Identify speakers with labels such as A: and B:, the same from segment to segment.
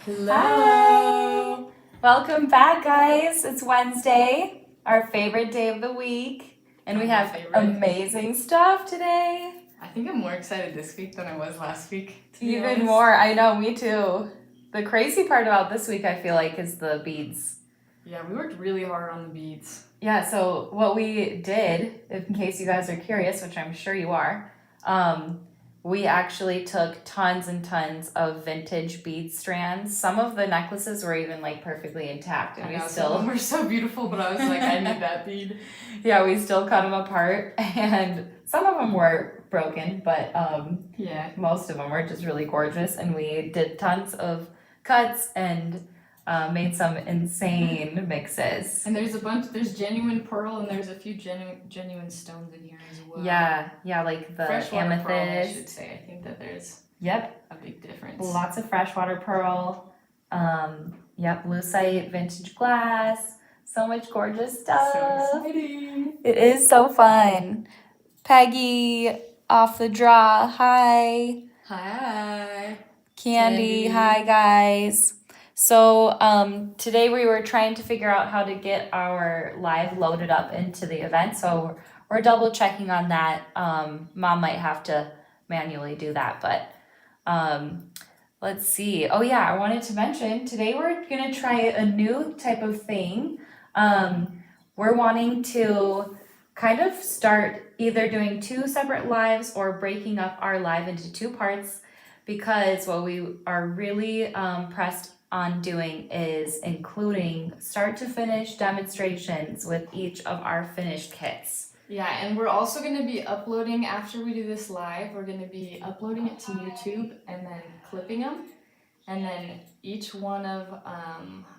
A: Hello!
B: Hi! Welcome back, guys. It's Wednesday, our favorite day of the week, and we have amazing stuff today.
A: I think I'm more excited this week than I was last week.
B: Even more. I know, me too. The crazy part about this week, I feel like, is the beads.
A: Yeah, we worked really hard on the beads.
B: Yeah, so what we did, in case you guys are curious, which I'm sure you are, we actually took tons and tons of vintage bead strands. Some of the necklaces were even like perfectly intact, and
A: some of them were so beautiful, but I was like, I need that bead.
B: Yeah, we still cut them apart, and some of them were broken, but
A: yeah,
B: most of them were just really gorgeous, and we did tons of cuts and made some insane mixes.
A: And there's genuine pearl, and there's a few genuine stones in here as well.
B: Yeah, like the
A: freshwater
B: amethyst.
A: Pearl, I should say. I think that there's a big difference.
B: Lots of freshwater pearl. Lucite, vintage glass. So much gorgeous stuff.
A: So exciting.
B: It is so fun. Peggy, off the draw. Hi.
A: Hi.
B: Candy. Hi, guys. So today we were trying to figure out how to get our live loaded up into the event. So we're double checking on that. Mom might have to manually do that, but let's see. Oh yeah, I wanted to mention today we're gonna try a new type of thing. We're wanting to kind of start either doing 2 separate lives or breaking up our live into 2 parts, because what we are really pressed on doing is including start to finish demonstrations with each of our finished kits.
A: Yeah, and we're also going to be uploading, after we do this live, we're going to be uploading it to YouTube and then clipping them. And then each one of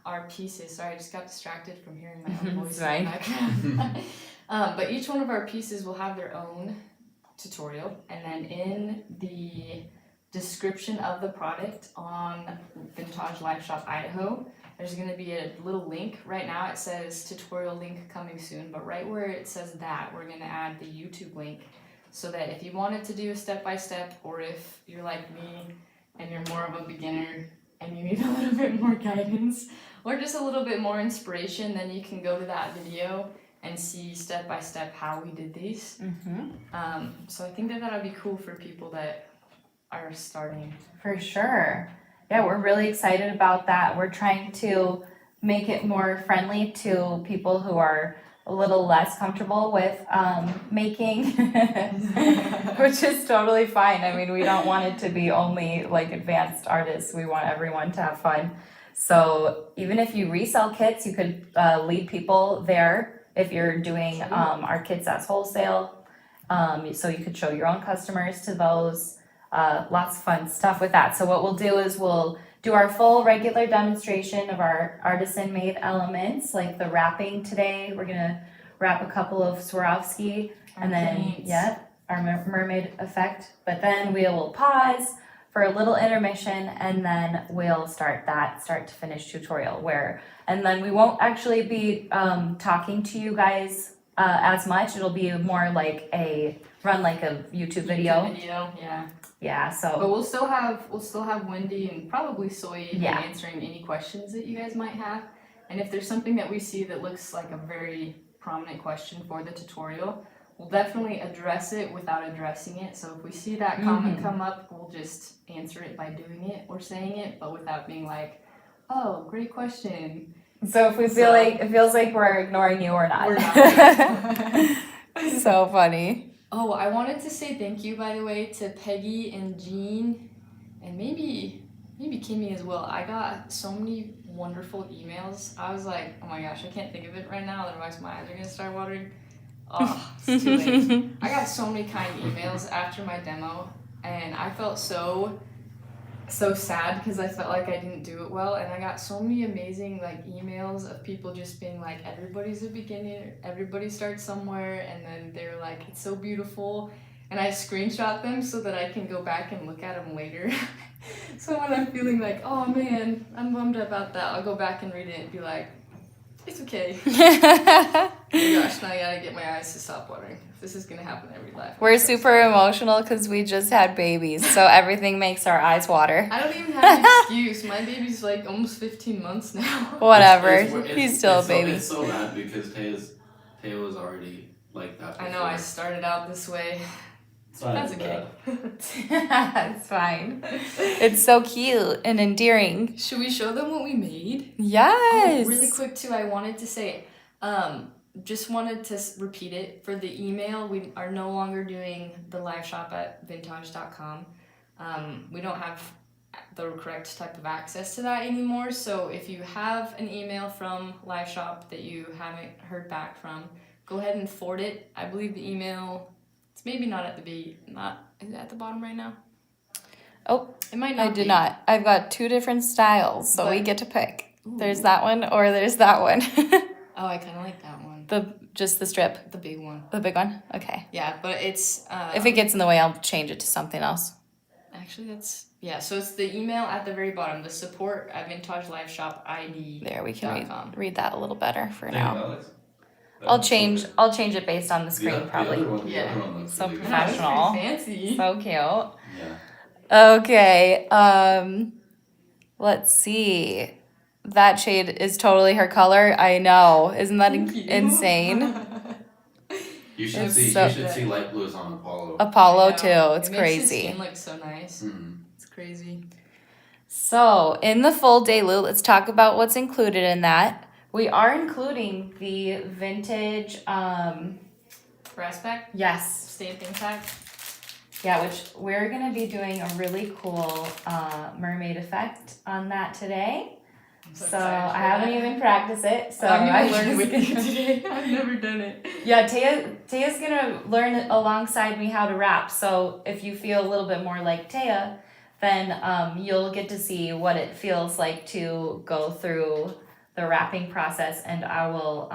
A: our pieces, sorry, I just got distracted from hearing my own voice in the background. But each one of our pieces will have their own tutorial. And then in the description of the product on Vintage Life Shop Idaho, there's going to be a little link. Right now it says tutorial link coming soon, but right where it says that, we're going to add the YouTube link, so that if you wanted to do a step-by-step, or if you're like me and you're more of a beginner and you need a little bit more guidance or just a little bit more inspiration, then you can go to that video and see step-by-step how we did these. So I think that that'll be cool for people that are starting.
B: For sure. Yeah, we're really excited about that. We're trying to make it more friendly to people who are a little less comfortable with making, which is totally fine. I mean, we don't want it to be only like advanced artists. We want everyone to have fun. So even if you resell kits, you could lead people there if you're doing our kits as wholesale. So you could show your own customers to those. Lots of fun stuff with that. So what we'll do is we'll do our full regular demonstration of our artisan made elements, like the wrapping today. We're gonna wrap a couple of Swarovski and then our mermaid effect. But then we will pause for a little intermission, and then we'll start that start to finish tutorial and then we won't actually be talking to you guys as much. It'll be more like run like a YouTube video. Yeah, so
A: but we'll still have Wendy and probably Soy answering any questions that you guys might have. And if there's something that we see that looks like a very prominent question for the tutorial, we'll definitely address it without addressing it. So if we see that comment come up, we'll just answer it by doing it or saying it, but without being like, oh, great question.
B: So if we feel like it feels like we're ignoring you, we're not.
A: We're not.
B: So funny.
A: Oh, I wanted to say thank you, by the way, to Peggy and Jean, and maybe Kimmy as well. I got so many wonderful emails. I was like, oh my gosh, I can't think of it right now, otherwise my eyes are gonna start watering. Oh, it's too late. I got so many kind emails after my demo, and I felt so sad because I felt like I didn't do it well, and I got so many amazing emails of people just being like, everybody's a beginner, everybody starts somewhere, and then they're like, it's so beautiful, and I screenshot them so that I can go back and look at them later. So when I'm feeling like, oh man, I'm bummed about that, I'll go back and read it and be like, It's okay. Oh gosh, now I gotta get my eyes to stop watering. This is gonna happen every life.
B: We're super emotional because we just had babies, so everything makes our eyes water.
A: I don't even have an excuse. My baby's like almost 15 months now.
B: Whatever. He's still a baby.
C: It's so bad because Teya was already like that before.
A: I know, I started out this way.
C: It's not
A: That's
C: as
A: okay.
C: bad.
B: It's fine. It's so cute and endearing.
A: Should we show them what we made?
B: Yes.
A: Oh, really quick too, I wanted to say, just wanted to repeat it for the email. We are no longer doing the live shop at vintage.com. We don't have the correct type of access to that anymore. So if you have an email from live shop that you haven't heard back from, go ahead and forward it. I believe the email, it's maybe not at the Bead, is it at the bottom right now?
B: Oh,
A: it might not.
B: I did not. I've got 2 different styles, so we get to pick. Ooh. There's that one or there's that one.
A: Oh, I kind of like that one.
B: Just the strip?
A: The big one.
B: The big one? Okay.
A: Yeah, but it's...
B: if it gets in the way, I'll change it to something else.
A: Actually, that's... Yeah, so it's the email at the very bottom, the support at vintageliveshopid.com.
B: There, we can read that a little better for
C: Thank you,
B: now.
C: Alex.
B: I'll change it based on the screen, probably.
C: The other one
A: Yeah.
C: looks
B: So
C: really good.
B: professional.
A: Fancy.
B: So cute.
C: Yeah.
B: Okay, let's see. That shade is totally her color. I know. Isn't that insane?
C: You should
B: It's
C: see.
B: so
C: You should see light blues on Apollo.
B: Apollo too. It's
A: It makes
B: crazy.
A: his skin look so nice.
C: Mm-hmm.
A: It's crazy.
B: So in the full day loot, let's talk about what's included in that. We are including the vintage.
A: Brass pack,
B: Yes.
A: stamping pack.
B: Yeah, which we're gonna be doing a really cool mermaid effect on that today. So I haven't even practiced it. So
A: I'm
B: I
A: gonna learn with
B: just-
A: you today. I've never done it.
B: Yeah, Teya's gonna learn alongside me how to wrap. So if you feel a little bit more like Teya, then you'll get to see what it feels like to go through the wrapping process, and I will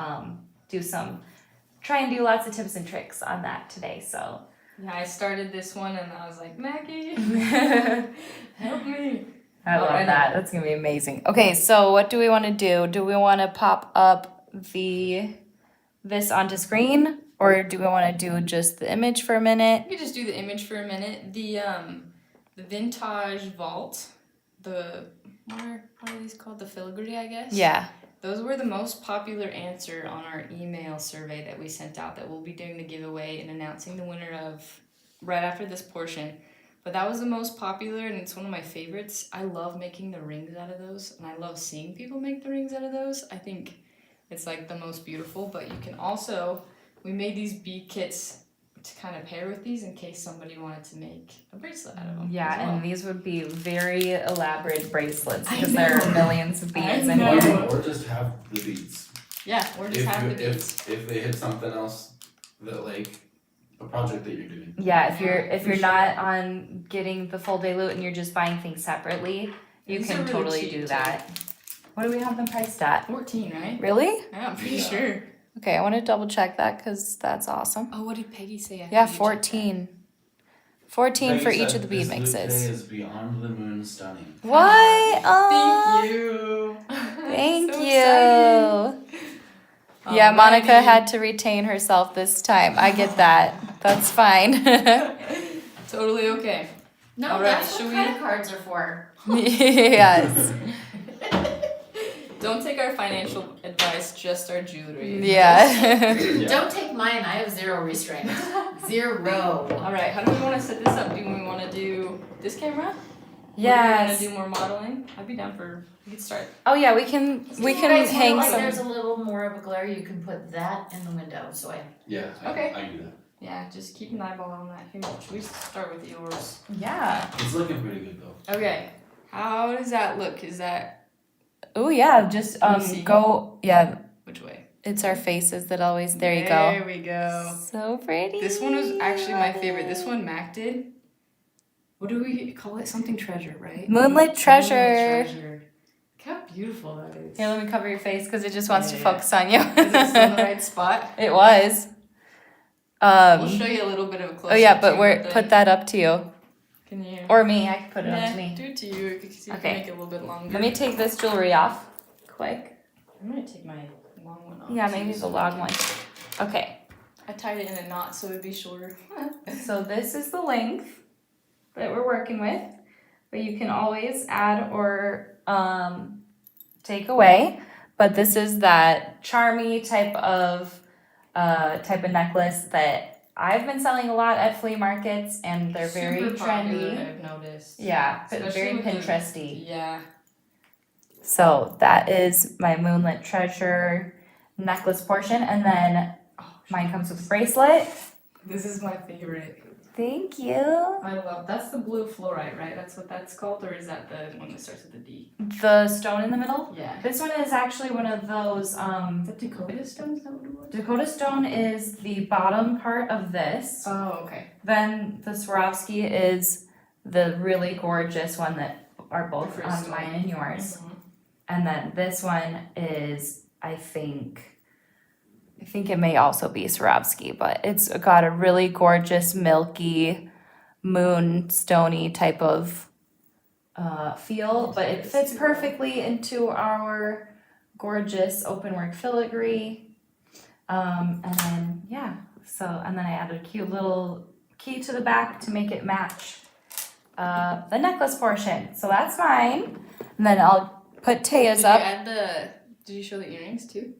B: try and do lots of tips and tricks on that today. So
A: Yeah, I started this one and I was like, Mackie, help me.
B: I love that. That's gonna be amazing. Okay, so what do we want to do? Do we want to pop up this onto screen, or do we want to do just the image for a minute?
A: You could just do the image for a minute. The vintage vault, what are these called? The filigree, I guess.
B: Yeah.
A: Those were the most popular answer on our email survey that we sent out that we'll be doing the giveaway and announcing the winner of right after this portion. But that was the most popular, and it's one of my favorites. I love making the rings out of those, and I love seeing people make the rings out of those. I think it's like the most beautiful, but you can also, we made these bead kits to kind of pair with these in case somebody wanted to make a bracelet out of them.
B: Yeah,
A: as well.
B: and these would be very elaborate bracelets because there are millions of beads in
A: know.
B: here.
C: Or just have the beads.
A: Yeah, or just have the beads.
C: If they hit something else that like a project that you're doing.
B: Yeah, if
A: For
B: you're
A: sure.
B: not on getting the full day loot and you're just buying things separately, you
A: These
B: can
A: are really
B: totally
A: cheap,
B: do
A: too.
B: that. What do we have them priced at?
A: 14, right?
B: Really?
A: Yeah, I'm pretty
C: Yeah.
A: sure.
B: Okay, I want to double check that because that's awesome.
A: Oh, what did Peggy say? I
B: Yeah,
A: think you checked
B: 14. 14 for
C: Peggy
B: each
C: said,
B: of the bead
C: "This
B: mixes.
C: Lucite is beyond the moon stunning."
B: What?
A: that.
B: Oh,
A: Thank you.
B: thank
A: So
B: you.
A: exciting.
B: Yeah, Monica
A: Alrighty.
B: had to retain herself this time. I get that. That's fine.
A: Totally okay.
D: No,
A: All right,
D: that's
A: should
D: what
A: we-
D: credit cards are for.
B: Yes.
A: Don't take our financial advice, just our jewelry.
B: Yeah.
C: Yeah.
D: Don't take mine. I have zero restraint. Zero.
A: All right, how do we want to set this up? Do we want to do this camera?
B: Yes.
A: Do we want to do more modeling? I'd be down for. We could start.
B: Oh yeah, we can
D: You guys
B: hang
D: feel like
B: some.
D: there's a little more of a glare. You can put that in the window. So I.
C: Yeah.
A: Okay.
C: I can do that.
A: Yeah, just keep an eyeball on that. Here, should we start with yours?
B: Yeah.
C: It's looking pretty good though.
A: Okay. How does that look? Is that
B: Oh yeah, just
A: Can you see?
B: go. Yeah,
A: which way?
B: it's our faces that always. There you go.
A: There we go.
B: So pretty.
A: This one was actually my favorite. This one Mac did. What do we call it? Something treasure, right?
B: Moonlit treasure.
A: Moonlit treasure. Look how beautiful that is.
B: Here, let me cover your face because it just wants to
A: Yeah.
B: focus on you.
A: Is it still in the right spot?
B: It was.
A: We'll show you a little bit of a close.
B: Oh yeah, but we're put that up to you
A: Can you?
B: or me. I can put it
A: Yeah,
B: up to me.
A: do it to you. You can
B: Okay.
A: make it a little bit longer.
B: Let me take this jewelry off, quick.
A: I'm gonna take my long one off.
B: Yeah,
A: too,
B: maybe
A: so
B: the long one. Okay,
A: I tied it in a knot so it'd be shorter.
B: so this is the length that we're working with, but you can always add or take away. But this is that charmy type of necklace that I've been selling a lot at flea markets, and they're very
A: Super popular,
B: trendy.
A: I've noticed.
B: Yeah,
A: Especially
B: very
A: with the-
B: Pinteresty.
A: Yeah.
B: So that is my Moonlit Treasure necklace portion, and then mine comes with a bracelet.
A: This is my favorite.
B: Thank you.
A: I love that's the blue fluorite, right? That's what that's called, or is that the one that starts with a D?
B: The stone in the middle.
A: Yeah.
B: This one is actually one of those.
A: Is that Dakota Stone? Is that what it was?
B: Dakota Stone is the bottom part of this.
A: Oh, okay.
B: Then the Swarovski is the really gorgeous one that are both on
A: Crystal.
B: mine and yours.
A: Mhm.
B: And then this one is, I think it may also be Swarovski, but it's got a really gorgeous, milky, moonstony type of feel, but it fits perfectly into our gorgeous openwork filigree. And then, yeah, and then I added a cute little key to the back to make it match the necklace portion. So that's mine. And then I'll put Teya's up.
A: Did you show the earrings too?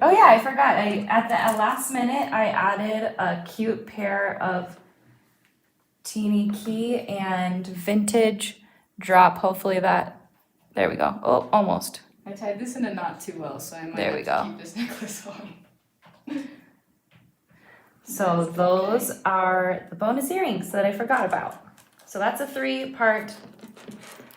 B: Oh yeah, I forgot. At the last minute, I added a cute pair of teeny key and vintage drop. Hopefully there we go. Oh, almost.
A: I tied this in a knot too well, so I might
B: There
A: have
B: we
A: to
B: go.
A: keep this necklace on.
B: So those are the bonus earrings that I forgot about. So that's a 3-part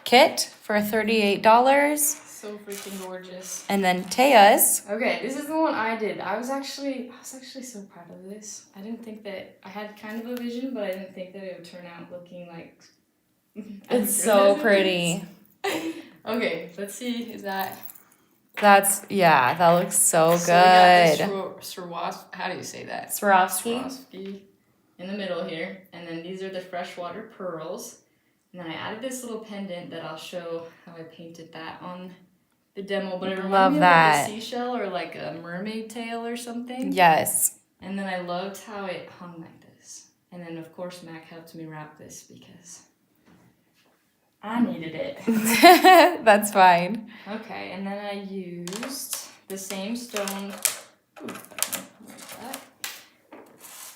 B: kit for $38.
A: So freaking gorgeous.
B: And then Teya's.
A: Okay, this is the one I did. I was actually so proud of this. I didn't think that I had kind of a vision, but I didn't think that it would turn out looking like
B: It's so pretty.
A: Okay, let's see. Is that
B: That looks so
A: So we got
B: good.
A: this how do you say that?
B: Swarovski.
A: Swarovski in the middle here, and then these are the freshwater pearls. And then I added this little pendant that I'll show how I painted that on the demo. But it reminded
B: Love
A: me of
B: that.
A: like a seashell or like a mermaid tail or something.
B: Yes.
A: And then I loved how it hung like this. And then of course Mac helped me wrap this because I needed it.
B: That's fine.
A: Okay, and then I used the same stone. Ooh, where's that?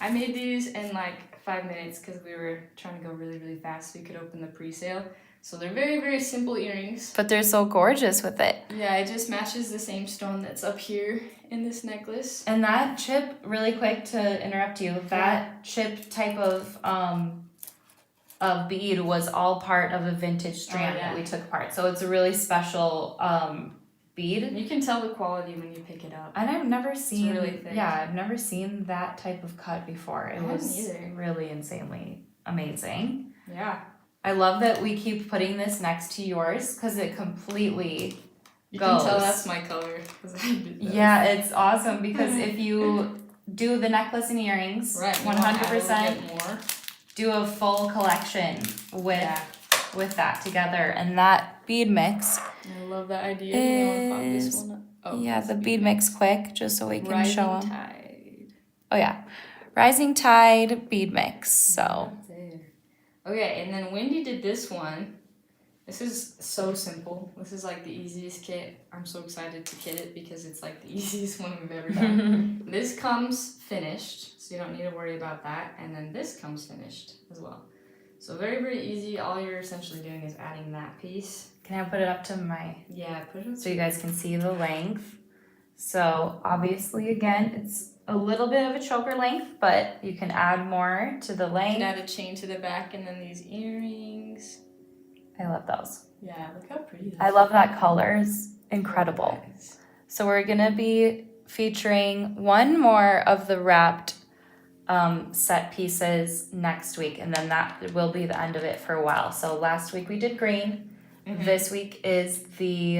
A: I made these in like 5 minutes because we were trying to go really, really fast so we could open the pre-sale. So they're very, very simple earrings.
B: But they're so gorgeous with it.
A: Yeah, it just matches the same stone that's up here in this necklace.
B: And that chip, really quick to interrupt you, that chip type of bead was all part of a vintage strand that we took apart. So it's a really special bead.
A: You can tell the quality when you pick it up.
B: And I've never seen
A: really thick.
B: I've never seen that type of cut before. It
A: I haven't
B: was
A: either.
B: really insanely amazing.
A: Yeah.
B: I love that we keep putting this next to yours because it completely
A: You can tell
B: goes.
A: that's my color because I did those.
B: Yeah, it's awesome because if you do the necklace and earrings,
A: Right, you wanna add a little
B: 100%
A: bit more.
B: do a full collection with that together. And that bead mix,
A: I love that idea. You wanna pop this
B: is-
A: one up? Oh,
B: yeah,
A: that's
B: the bead mix quick just so we can
A: Rising
B: show them.
A: Tide.
B: Oh yeah, Rising Tide bead mix. So
A: There. Okay, and then Wendy did this one. This is so simple. This is like the easiest kit. I'm so excited to kit it because it's like the easiest one we've ever done. This comes finished, so you don't need to worry about that. And then this comes finished as well. So very, very easy. All you're essentially doing is adding that piece.
B: can I put it up to my,
A: Yeah, put it
B: so you guys can see the length. So obviously again, it's a little bit of a choker length, but you can add more to the
A: You can
B: length.
A: add a chain to the back and then these earrings.
B: I love those.
A: Yeah, look how pretty that
B: I love that color. It's incredible.
A: is.
B: So we're gonna be featuring one more of the wrapped set pieces next week, and then that will be the end of it for a while. So last week we did green.
A: Mhm.
B: This week is the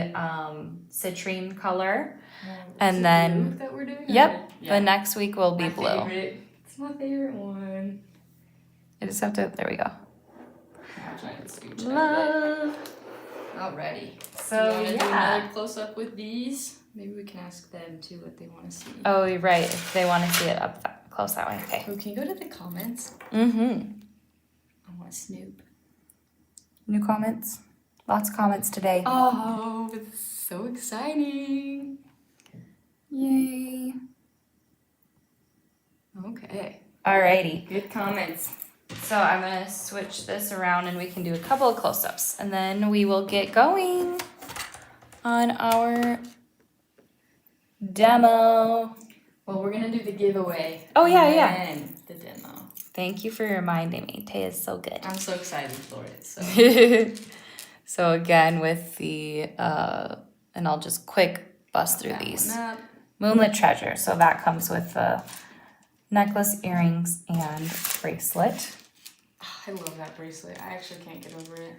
B: citrine color.
A: Is
B: And
A: it
B: then-
A: blue that we're doing?
B: Yep,
A: Yeah.
B: The next week will be
A: My
B: blue.
A: favorite. It's my favorite one.
B: I just have to, there we go.
A: I'm trying to scooch it up,
B: Love.
A: but Alrighty.
B: So
A: do you want to do
B: yeah.
A: another close up with these? Maybe we can ask them too what they want to see.
B: Oh, you're right. If they want to see it up that, close that way. Okay.
A: Oh, can you go to the comments?
B: Mm-hmm.
A: I want to snoop.
B: New comments? Lots of comments today.
A: Oh, it's so exciting.
B: Yay.
A: Okay.
B: Alrighty.
A: Good comments.
B: So I'm going to switch this around and we can do a couple of close-ups. And then we will get going on our demo.
A: Well, we're going to do the giveaway.
B: Oh, yeah,
A: and
B: yeah.
A: then the demo.
B: Thank you for reminding me. Tay is so good.
A: I'm so excited for it. So.
B: So again, with the, and I'll just quick bust through
A: That
B: these.
A: one up.
B: Moonlit Treasure. So that comes with the necklace, earrings, and bracelet.
A: Oh, I love that bracelet. I actually can't get over it.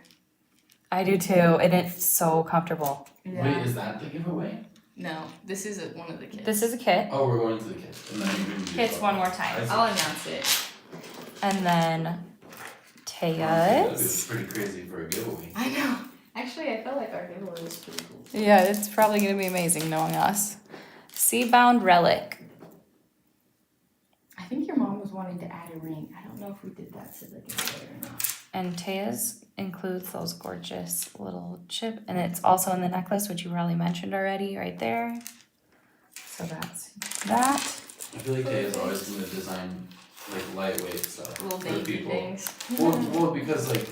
B: I do too, and it's so comfortable.
A: Yeah.
C: Wait, is that the giveaway?
A: No, this is one of the kits.
B: This is a kit.
C: Oh, we're going to the kit. And then you can do
B: Kits one more time.
C: I see.
A: I'll announce it.
B: And then
C: That'd be
B: Taya's.
C: pretty crazy for a giveaway.
A: I know. Actually, I felt like our giveaway was pretty cool.
B: Yeah, it's probably going to be amazing knowing us. Seabound Relic.
A: I think your mom was wanting to add a ring. I don't know if we did that to the giveaway or not.
B: And Taya's includes those gorgeous little chip. And it's also in the necklace, which you probably mentioned already right there. So that's that.
C: I feel like Tay is always going to design like lightweight stuff
A: Little
C: for
A: dainty
C: people.
A: things.
C: Well, because like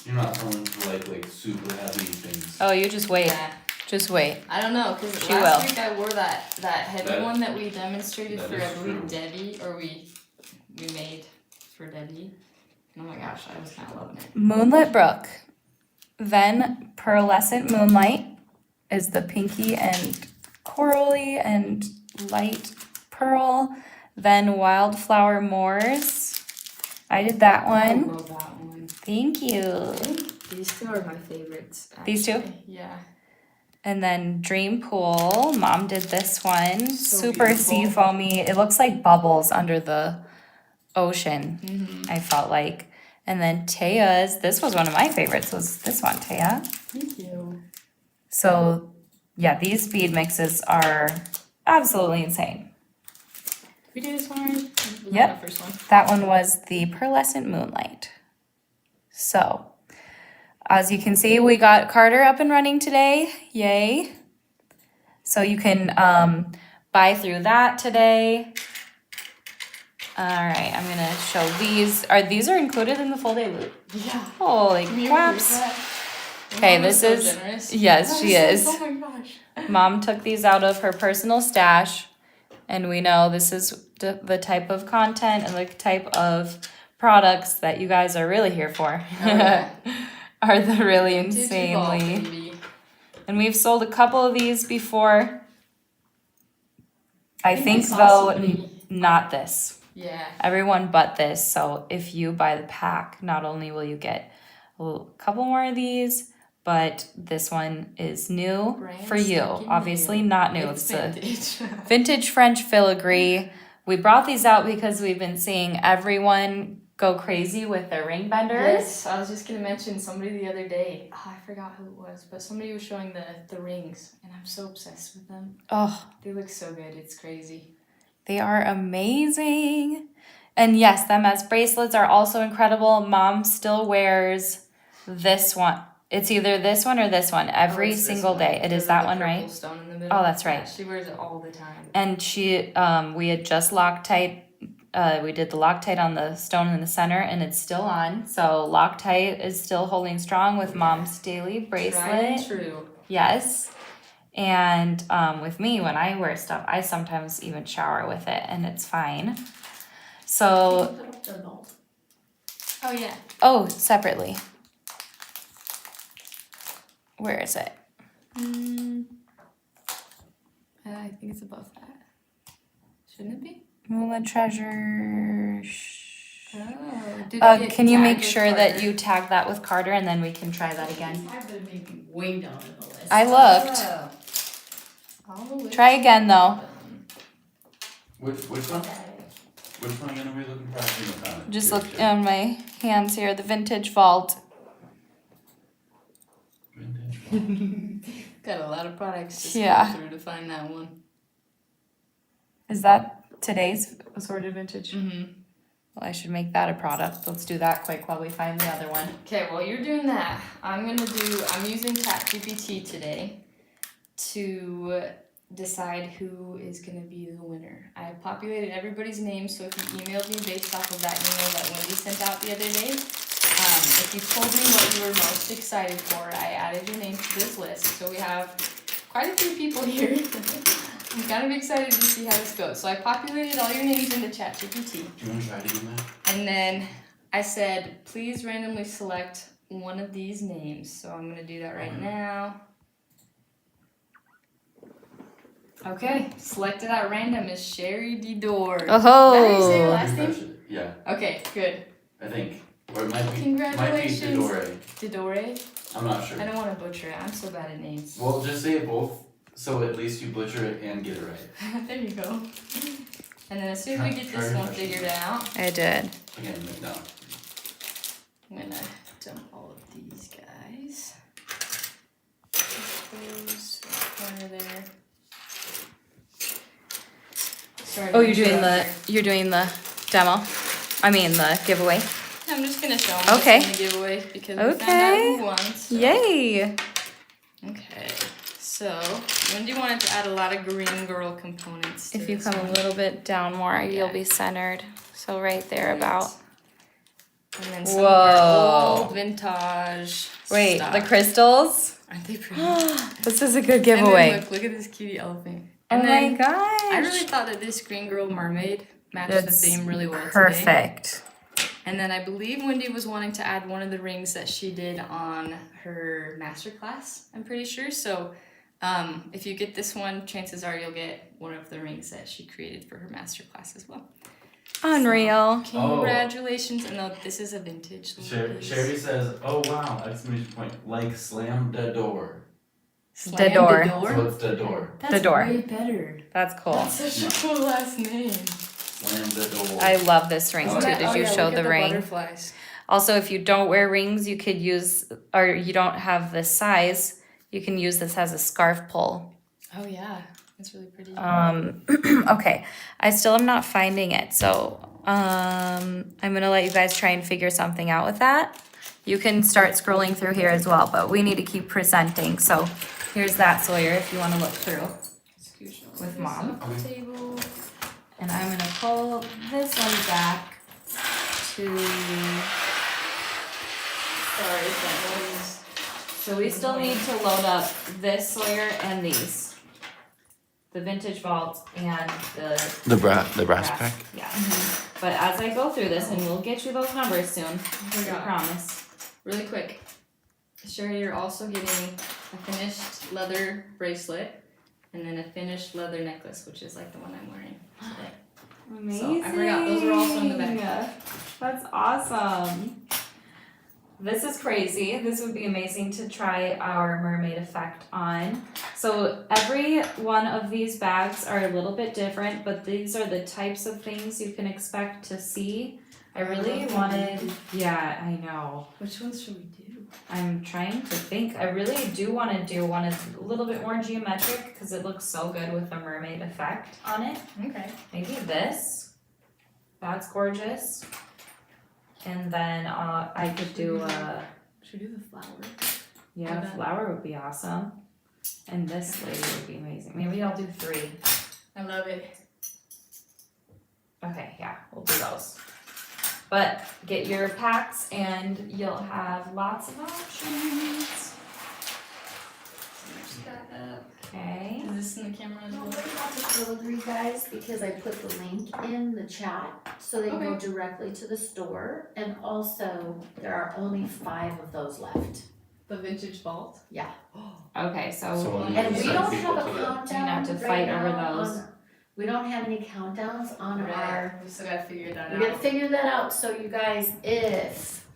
C: you're not someone who like super heavy things.
B: Oh, you just wait.
A: Yeah.
B: Just wait.
A: I don't know, because
B: She
A: last
B: will.
A: week I wore that heavy
C: That-
A: one that we demonstrated
C: that
A: for,
C: is
A: I believe,
C: true.
A: Debbie, or we made for Debbie. And oh my gosh, I was kind of loving it.
B: Moonlit Brook. Then Pearlescent Moonlight is the pinky and corally and light pearl. Then Wildflower Moors. I did that
A: I
B: one.
A: love that one.
B: Thank
A: I
B: you.
A: think these two are my favorites.
B: These two?
A: actually. Yeah.
B: And then Dream Pool. Mom did this one.
A: So
B: Super
A: beautiful.
B: sea foamy. It looks like bubbles under the ocean,
A: Mm-hmm.
B: I felt like. And then Taya's. This was one of my favorites, was this one, Taya.
A: Thank you.
B: So, yeah, these bead mixes are absolutely insane.
A: We did this one. Was that
B: Yep.
A: the first one?
B: That one was the Pearlescent Moonlight. So, as you can see, we got Carter up and running today. Yay. So you can buy through that today. All right, I'm gonna show these. These are included in the full day loot?
A: Yeah.
B: Holy
A: Can you believe
B: craps.
A: that?
B: Okay,
A: Mom was
B: this
A: so
B: is-
A: generous.
B: yes,
A: I was
B: she
A: like,
B: is.
A: Oh my gosh.
B: Mom took these out of her personal stash, and we know this is the type of content and the type of products that you guys are really here for.
A: Oh, yeah.
B: Are the really
A: Vintage Evolve,
B: insanely.
A: baby.
B: And we've sold a couple of these before. I think
A: saw
B: though,
A: somebody-
B: not this.
A: Yeah.
B: Everyone but this. So if you buy the pack, not only will you get a couple more of these, but this one is new
A: Brand
B: for you.
A: spanking
B: Obviously
A: new.
B: not new.
A: It's
B: a
A: vintage.
B: vintage French filigree. We brought these out because we've been seeing everyone go crazy with their ring benders.
A: Yes, I was just gonna mention somebody the other day. Oh, I forgot who it was, but somebody was showing the rings, and I'm so obsessed with them.
B: Oh,
A: They look so good. It's crazy.
B: they are amazing. And yes, them as bracelets are also incredible. Mom still wears this one. It's either this one or this one every
A: Oh, it's this
B: single
A: one.
B: day. It is
A: With
B: that
A: the
B: one,
A: purple
B: right?
A: Stone in the middle.
B: Oh, that's
A: Yeah,
B: right.
A: she wears it all the time.
B: And she, we had just Loctite. We did the Loctite on the stone in the center, and it's still on. So Loctite is still holding strong with Mom's daily bracelet.
A: Tried and true.
B: Yes. And with me, when I wear stuff, I sometimes even shower with it, and it's fine. So,
D: Put up the vault.
A: Oh yeah.
B: oh, separately. Where is it?
A: I think it's above that. Shouldn't it be?
B: Moonlit Treasure.
A: Oh. Did it get
B: Can you
A: tagged
B: make
A: with
B: sure that
A: Carter?
B: you tag that with Carter, and then we can try that again?
D: I would have maybe way down in the list.
B: I looked.
A: Oh. I'll
B: Try again, though.
C: Which one? Which one again are we looking for? I think I found it.
B: Just
C: Here,
B: look
C: here.
B: on my hands here. The Vintage Vault.
C: Vintage
A: Got a lot of products to
B: Yeah.
A: scroll through to find that one.
B: Is that today's assorted vintage?
A: Mm-hmm.
B: Well, I should make that a product. Let's do that quick while we find the other one.
A: Okay, while you're doing that, I'm using ChatGPT today to decide who is gonna be the winner. I have populated everybody's name, so if you emailed me based off of that email that Wendy sent out the other day, if you told me what you were most excited for, I added your name to this list. So we have quite a few people here. I'm kind of excited to see how this goes. So I populated all your names into ChatGPT.
C: Do you wanna try to do that?
A: And then I said, please randomly select one of these names. So I'm gonna do that right now. Okay, selected at random is Sherry Didor. Is that how you say your
B: Oh.
A: last name?
C: Yeah,
A: Okay, good.
C: I think. Or it might be
A: Congratulations.
C: Didore.
A: Didore?
C: I'm not sure.
A: I don't want to butcher it. I'm so bad at names.
C: Well, just say it both, so at least you butcher it and get it right.
A: There you go. And then as soon as we get this one figured out,
B: I did.
C: Again, no.
A: I'm gonna dump all of these guys. Put those to the corner there. Sorry to
B: Oh, you're doing
A: interrupt
B: the demo. I mean the giveaway.
A: here. I'm just gonna show them
B: Okay.
A: what's in the giveaway because we found out who won. So.
B: Yay!
A: Okay, so Wendy wanted to add a lot of green girl components to
B: If you
A: this
B: come a
A: one.
B: little bit down more, you'll
A: Yeah.
B: be centered. So right there about.
A: And then some of our
B: Whoa.
A: old vintage
B: Wait,
A: stuff.
B: the crystals?
A: Aren't they pretty?
B: This is a good
A: And
B: giveaway.
A: then look at this cutie elephant.
B: Oh
A: And
B: my
A: then
B: gosh.
A: I really thought that this green girl mermaid matched the
B: That's
A: theme really well today.
B: perfect.
A: And then I believe Wendy was wanting to add one of the rings that she did on her masterclass, I'm pretty sure. So if you get this one, chances are you'll get one of the rings that she created for her masterclass as well.
B: Unreal.
A: Congratulations. And no, this is a vintage.
C: Sherry says, oh wow, exclamation point, like slam the door.
A: Slam
B: door.
A: the
C: So
A: door?
C: it's the door.
A: That's
B: door.
A: way better.
B: That's cool.
A: That's such a cool last name.
C: Slam the door.
B: I love this ring too.
C: Isn't
B: Did you
A: yeah,
B: show
A: look at
B: the ring?
A: Butterflies.
B: Also, if you don't wear rings, you could use, or you don't have this size, you can use this as a scarf pull.
A: Oh yeah, that's really pretty.
B: Okay, I still am not finding it, so I'm gonna let you guys try and figure something out with that. You can start scrolling through here as well, but we need to keep presenting. So here's that Sawyer if you want to look through with Mom.
A: Off the table.
B: And I'm gonna pull this one back to.
A: Sorry, that was.
B: So we still need to load up this Sawyer and these. The vintage vault and the
C: brass pack.
B: Yeah. But as I go through this, and we'll get you those numbers soon, I
A: Forgot.
B: promise.
A: Really quick. Sherry, you're also getting a finished leather bracelet and then a finished leather necklace, which is like the one I'm wearing today.
B: Amazing.
A: So, I forgot, those are also in the back.
B: That's awesome. This is crazy. This would be amazing to try our mermaid effect on. So every one of these bags are a little bit different, but these are the types of things you can expect to see. I really wanted, yeah, I know.
A: Which ones should we do?
B: I'm trying to think. I really do want to do one that's a little bit more geometric because it looks so good with the mermaid effect on it.
A: Okay.
B: Maybe this. That's gorgeous. And then I could do
A: Should we do the flower?
B: yeah,
A: Okay.
B: flower would be awesome. And this lady would be amazing. Maybe I'll do 3.
A: I love it.
B: Okay, yeah, we'll do those. But get your packs and you'll have lots of options.
A: Match that up.
B: Okay.
A: Is this in the camera as
D: Don't
A: well?
D: worry about the filigree, guys, because I put the link in the chat so they go
A: Okay.
D: directly to the store. And also, there are only 5 of those left.
A: The vintage vault?
D: Yeah.
B: Okay, so
C: So we'll
D: And we
C: send
D: don't
C: people
D: have a
C: to the-
D: countdown
B: You have to
D: right
B: fight over
D: now
B: those.
D: on- we don't have any countdowns on our.
A: We still gotta figure that
D: We
A: out.
D: gotta figure that out, so you guys, if,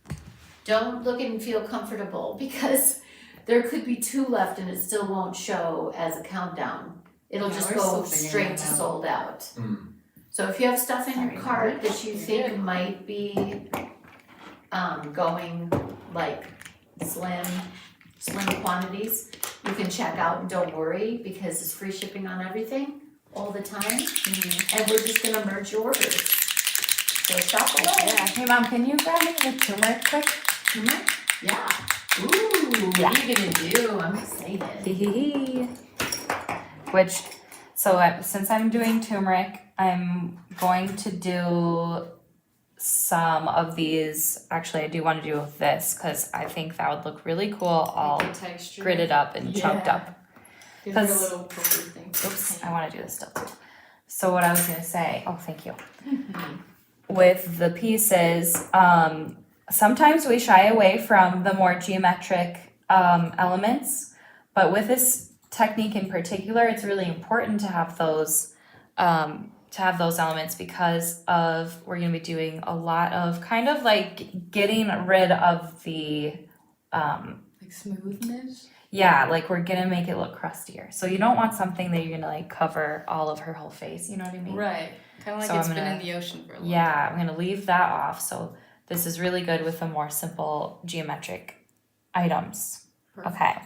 D: don't look and feel comfortable, because there could be 2 left and it still won't show as a countdown. It'll
A: Yeah,
D: just
A: we're
D: go
A: still figuring
D: straight to
A: that out.
D: sold out.
C: Mm.
D: So if you have stuff in
B: Sorry.
D: your cart that you
A: You're
D: think
A: good.
D: might be, going like slim, slim quantities. You can check out and don't worry because it's free shipping on everything all the time. And we're just gonna merge your orders. So shop away.
B: Yeah. Hey mom, can you grab me the turmeric quick?
D: Turmeric? Yeah. Ooh, what are you gonna do? I'm excited.
B: Which, since I'm doing turmeric, I'm going to do some of these. Actually, I do want to do this because I think that would look really cool, all
A: Like the texture.
B: gridded up and chunked
A: Yeah.
B: up.
A: Give her a
B: 'Cause-
A: little poker thing.
B: Oops, I want to do this still too. So what I was gonna say, oh, thank you. With the pieces, sometimes we shy away from the more geometric elements, but with this technique in particular, it's really important to have those elements because we're gonna be doing a lot of kind of like getting rid of the
A: Like smoothness.
B: yeah, like we're gonna make it look crustier. So you don't want something that you're gonna like cover all of her whole face, you know what I mean?
A: Right. Kind of like
B: So
A: it's
B: I'm
A: been
B: gonna-
A: in the ocean for a long
B: Yeah, I'm gonna leave that off. So this is really good with the more simple geometric items.
A: Perfect.
B: Okay.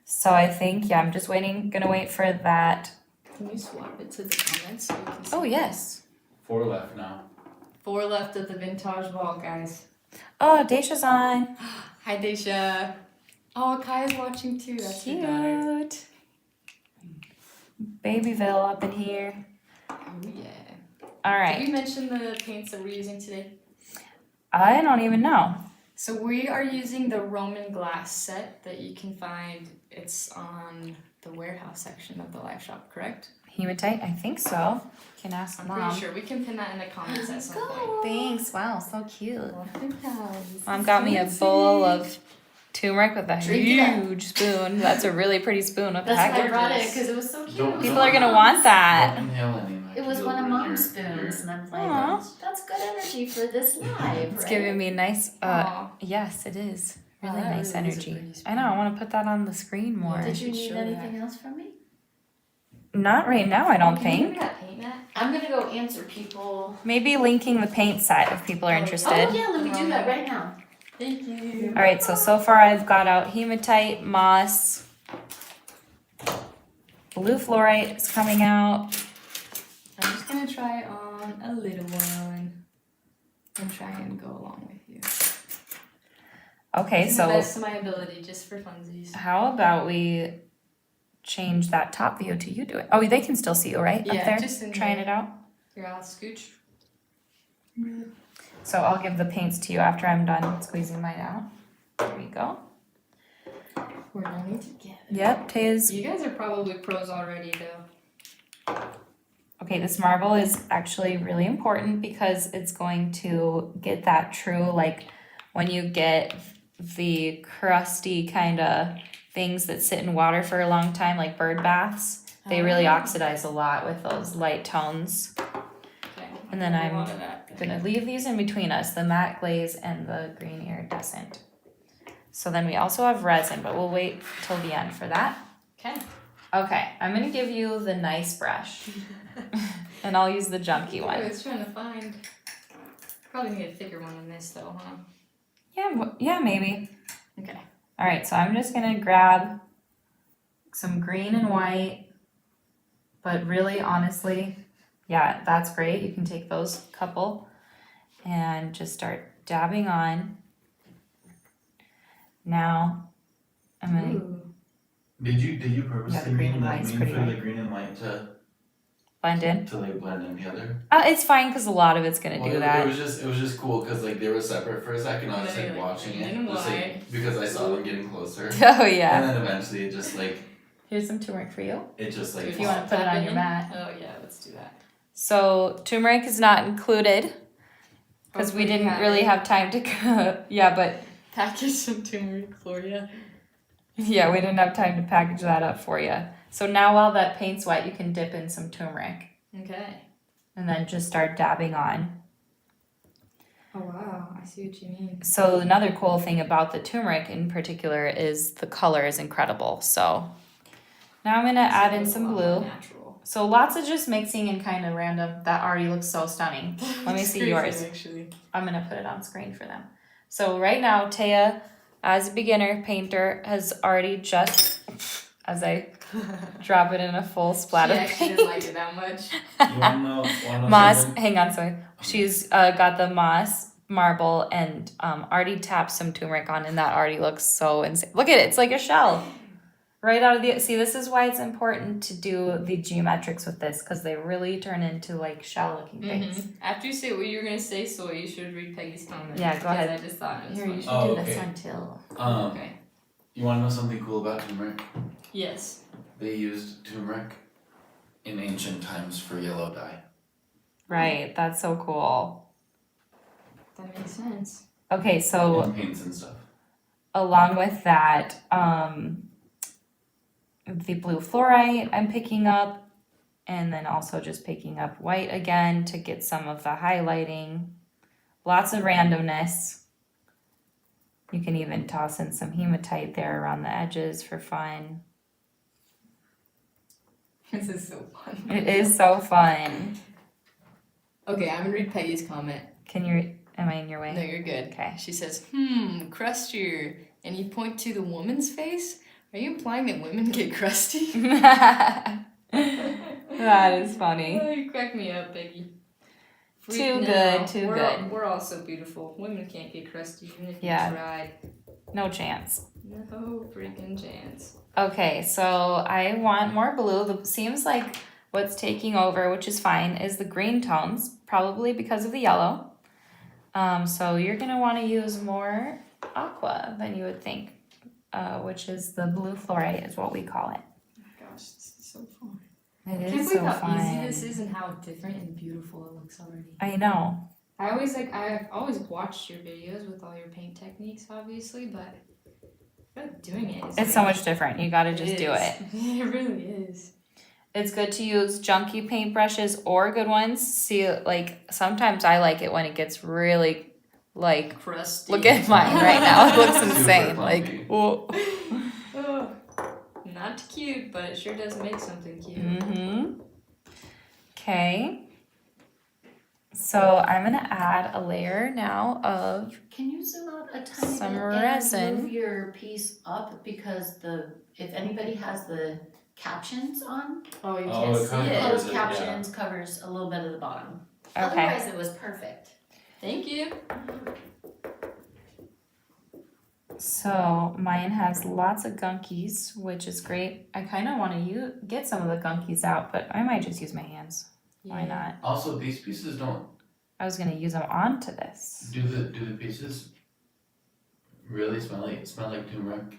B: So I think, yeah, I'm just gonna wait for that.
A: Can you swap it to the comments so you can see?
B: Oh, yes.
C: 4 left now.
A: 4 left at the vintage vault, guys.
B: Oh, Daisha's on.
A: Hi, Daisha. Oh, Kaya's watching too. That's your daughter.
B: Cute. Babyville up in here.
A: Oh, yeah.
B: All
A: Did
B: right.
A: we mention the paints that we're using today?
B: I don't even know.
A: So we are using the Roman glass set that you can find. It's on the warehouse section of the live shop, correct?
B: Hematite? I think so. Can ask
A: I'm
B: Mom.
A: pretty sure. We can pin that in the comments at some point.
B: Thanks. Wow, so cute.
A: $100.
B: Mom got me a bowl of turmeric with a
D: Drink it up.
B: huge spoon. That's a really pretty spoon. What the
D: That's why I
B: heck?
D: brought it, because it was so cute.
B: People are gonna want that.
C: Don't inhale any.
D: It was one of Mom's spoons, and I'm like,
B: Aw.
D: that's good energy for this live,
B: It's
D: right?
B: giving me nice,
A: Aw.
B: yes, it is.
A: Wow,
B: Really
A: that
B: nice
A: really is a
B: energy.
A: pretty
B: I know, I want to put that on the screen more.
D: Did you
A: should
D: need
A: show
D: anything
A: that.
D: else from me?
B: Not right now, I don't
A: Can you give me
B: think.
A: that paint, Matt?
D: I'm gonna go answer people.
B: Maybe linking the paint set if people are
A: Oh, yeah.
B: interested.
D: Oh yeah, let me do that right now.
A: Thank you.
B: All right, so far I've got out hematite, moss, blue fluorite is coming out.
A: I'm just gonna try on a little one and try and go along with you.
B: Okay,
A: To the
B: so
A: best of my ability, just for funsies.
B: how about we change that top view to you do it? Oh, they can still see you, right?
A: Yeah,
B: Up there,
A: just in
B: trying
A: there.
B: it out.
A: Here, I'll scooch.
B: So I'll give the paints to you after I'm done squeezing mine out. There we go.
A: We're learning together.
B: Yep, Taya's.
A: You guys are probably pros already, though.
B: Okay, this marble is actually really important because it's going to get that true, like when you get the crusty kind of things that sit in water for a long time, like bird baths, they really
A: Ah.
B: oxidize a lot with those light tones.
A: Okay.
B: And then
A: a
B: I'm
A: lot of that.
B: Gonna leave these in between us, the matte glaze and the green iridescent. So then we also have resin, but we'll wait till the end for that.
A: Okay.
B: Okay, I'm gonna give you the nice brush. And I'll use the junky
A: I
B: one.
A: was trying to find. Probably need a thicker one than this, though, huh?
B: Yeah, maybe.
A: Okay.
B: All right, so I'm just gonna grab some green and white, but really honestly, yeah, that's great. You can take those couple and just start dabbing on. Now, I'm gonna,
A: Ooh.
C: Did you purposely
B: green
C: mean
B: and
C: that
B: white's
C: green
B: pretty
C: for the
B: white.
C: green and white to
B: blend in.
C: like blend in together?
B: It's fine because a lot of it's gonna
C: Well,
B: do that.
C: It was just cool because like they were separate for a second. I was
A: Yeah,
C: like
A: like
C: watching
A: green
C: it,
A: and
C: just
A: white.
C: like because I saw them getting closer,
B: Oh yeah.
C: and then eventually it just like
B: Here's some turmeric for you.
C: it just like
B: If you wanna put it on your mat.
A: Oh, yeah, let's do that.
B: So turmeric is not included because we
A: Hopefully
B: didn't
A: have
B: really
A: it.
B: have time to. Yeah, but
A: Package some turmeric for you.
B: yeah, we didn't have time to package that up for you. So now while that paint's wet, you can dip in some turmeric
A: Okay.
B: and then just start dabbing on.
A: Oh, wow. I see what you mean.
B: So another cool thing about the turmeric in particular is the color is incredible. So now I'm gonna add in some blue.
A: Natural.
B: So lots of just mixing and kind of random. That already looks so stunning. Let me
A: It's
B: see
A: crazy,
B: yours.
A: Actually.
B: I'm gonna put it on screen for them. So right now, Teya as a beginner painter, has already just, as I drop it in a full splat
A: She
B: of
A: actually
B: paint.
A: didn't like it that much.
C: You wanna know
B: Moss,
C: something?
B: hang on, sorry. She's got the moss marble and already tapped some turmeric on, and that already looks so insane. Look at it, it's like a shell. Right out of the, see, this is why it's important to do the geometrics with this, because they really turn into like shell looking things.
A: After you say what you were gonna say, so you should read Peggy's comment.
B: Yeah, go
A: because
B: ahead.
A: I just thought it was
D: Here, you
A: funny.
D: should
C: Oh,
D: do this
C: okay.
D: until.
A: Okay.
C: You wanna know something cool about turmeric?
A: Yes.
C: They used turmeric in ancient times for yellow dye.
B: Right, that's so cool.
A: That makes sense.
B: Okay, so
C: In paints and stuff.
B: along with that, the blue fluorite I'm picking up, and then also just picking up white again to get some of the highlighting. Lots of randomness. You can even toss in some hematite there around the edges for fun.
A: This is so fun.
B: It is so fun.
A: Okay, I'm gonna read Peggy's comment.
B: Can you, am I in your
A: No,
B: way?
A: you're good.
B: Okay.
A: She says, crustier. And you point to the woman's face? Are you implying that women get crusty?
B: That is funny.
A: Oh, you crack me up, Peggy.
B: Too good, too
A: we're
B: good.
A: We're all so beautiful. Women can't get crusty even if
B: Yeah.
A: you tried.
B: No chance.
A: No freaking chance.
B: Okay, so I want more blue. It seems like what's taking over, which is fine, is the green tones, probably because of the yellow. So you're gonna want to use more aqua than you would think, which is the blue fluorite is what we call it.
A: Oh my gosh, this is so fun.
B: It
A: I can't
B: is
A: believe
B: so
A: how
B: fun.
A: easy this is and how different and beautiful it looks already.
B: I know.
A: I've always watched your videos with all your paint techniques, obviously, but doing it is
B: It's so much different. You gotta just do it.
A: It really is.
B: It's good to use junky paintbrushes or good ones. See, like, sometimes I like it when it gets really, like,
A: Crusty.
B: look at mine right now. It looks
C: Super
B: insane.
C: clumpy.
B: Like, whoa.
A: Oh, not cute, but it sure does make something cute.
B: Mm-hmm. Okay. So I'm gonna add a layer now of
D: Can you zoom out a tiny
B: Some
D: bit
B: resin.
D: and move your piece up because if anybody has the captions on,
A: Oh, you
C: Oh,
A: can't
C: it
A: see
C: kinda
A: it.
C: covers
D: closed
C: it, yeah.
D: captions covers a little bit of the bottom.
B: okay.
D: Otherwise, it was perfect.
A: Thank you.
B: So mine has lots of gunkies, which is great. I kind of want to get some of the gunkies out, but I might just use my hands. Why not?
C: Also, these pieces don't
B: I was gonna use them onto this.
C: do the pieces really smell like turmeric,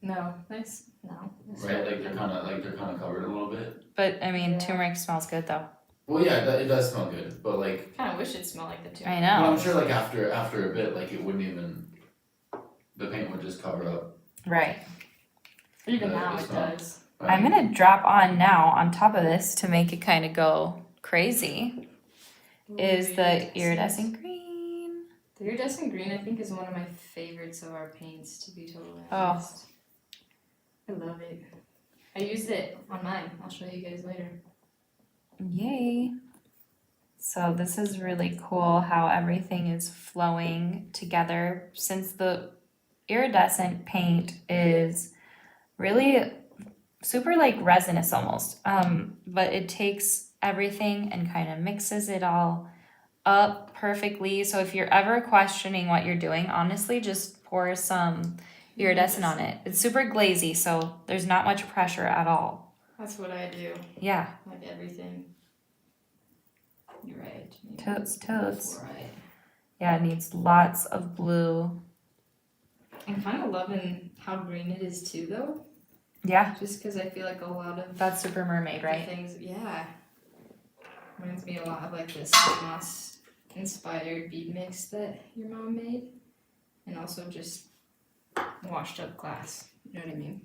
A: No, that's no. That's
C: right?
A: not-
C: Like they're kind of covered a little bit.
B: But I mean,
A: Yeah.
B: turmeric smells good though.
C: Well, yeah, it does smell good, but like,
A: I kind of wish it smelled like the two.
B: I
C: well,
B: know.
C: I'm sure like after a bit, like it wouldn't even, the paint would just cover up.
B: Right.
A: Even
C: the
A: now it
C: smell.
A: does.
C: Right?
B: I'm gonna drop on now on top of this to make it kind of go crazy. Is the iridescent green?
A: The iridescent green, I think, is one of my favorites of our paints, to be totally
B: Oh.
A: honest. I love it. I used it on mine. I'll show you guys later.
B: Yay. So this is really cool how everything is flowing together since the iridescent paint is really super like resinous almost. But it takes everything and kind of mixes it all up perfectly. So if you're ever questioning what you're doing, honestly, just pour some iridescent on it. It's super glazy, so there's not much pressure at all.
A: That's what I do.
B: Yeah.
A: Like everything. You're right.
B: Totes, totes.
A: Right.
B: Yeah, it needs lots of blue.
A: I'm kind of loving how green it is too, though.
B: Yeah,
A: Just because I feel like a lot of
B: that's Super Mermaid,
A: the
B: right?
A: things, yeah. Reminds me a lot of like this moss inspired bead mix that your mom made. And also just washed up glass. You know what I mean?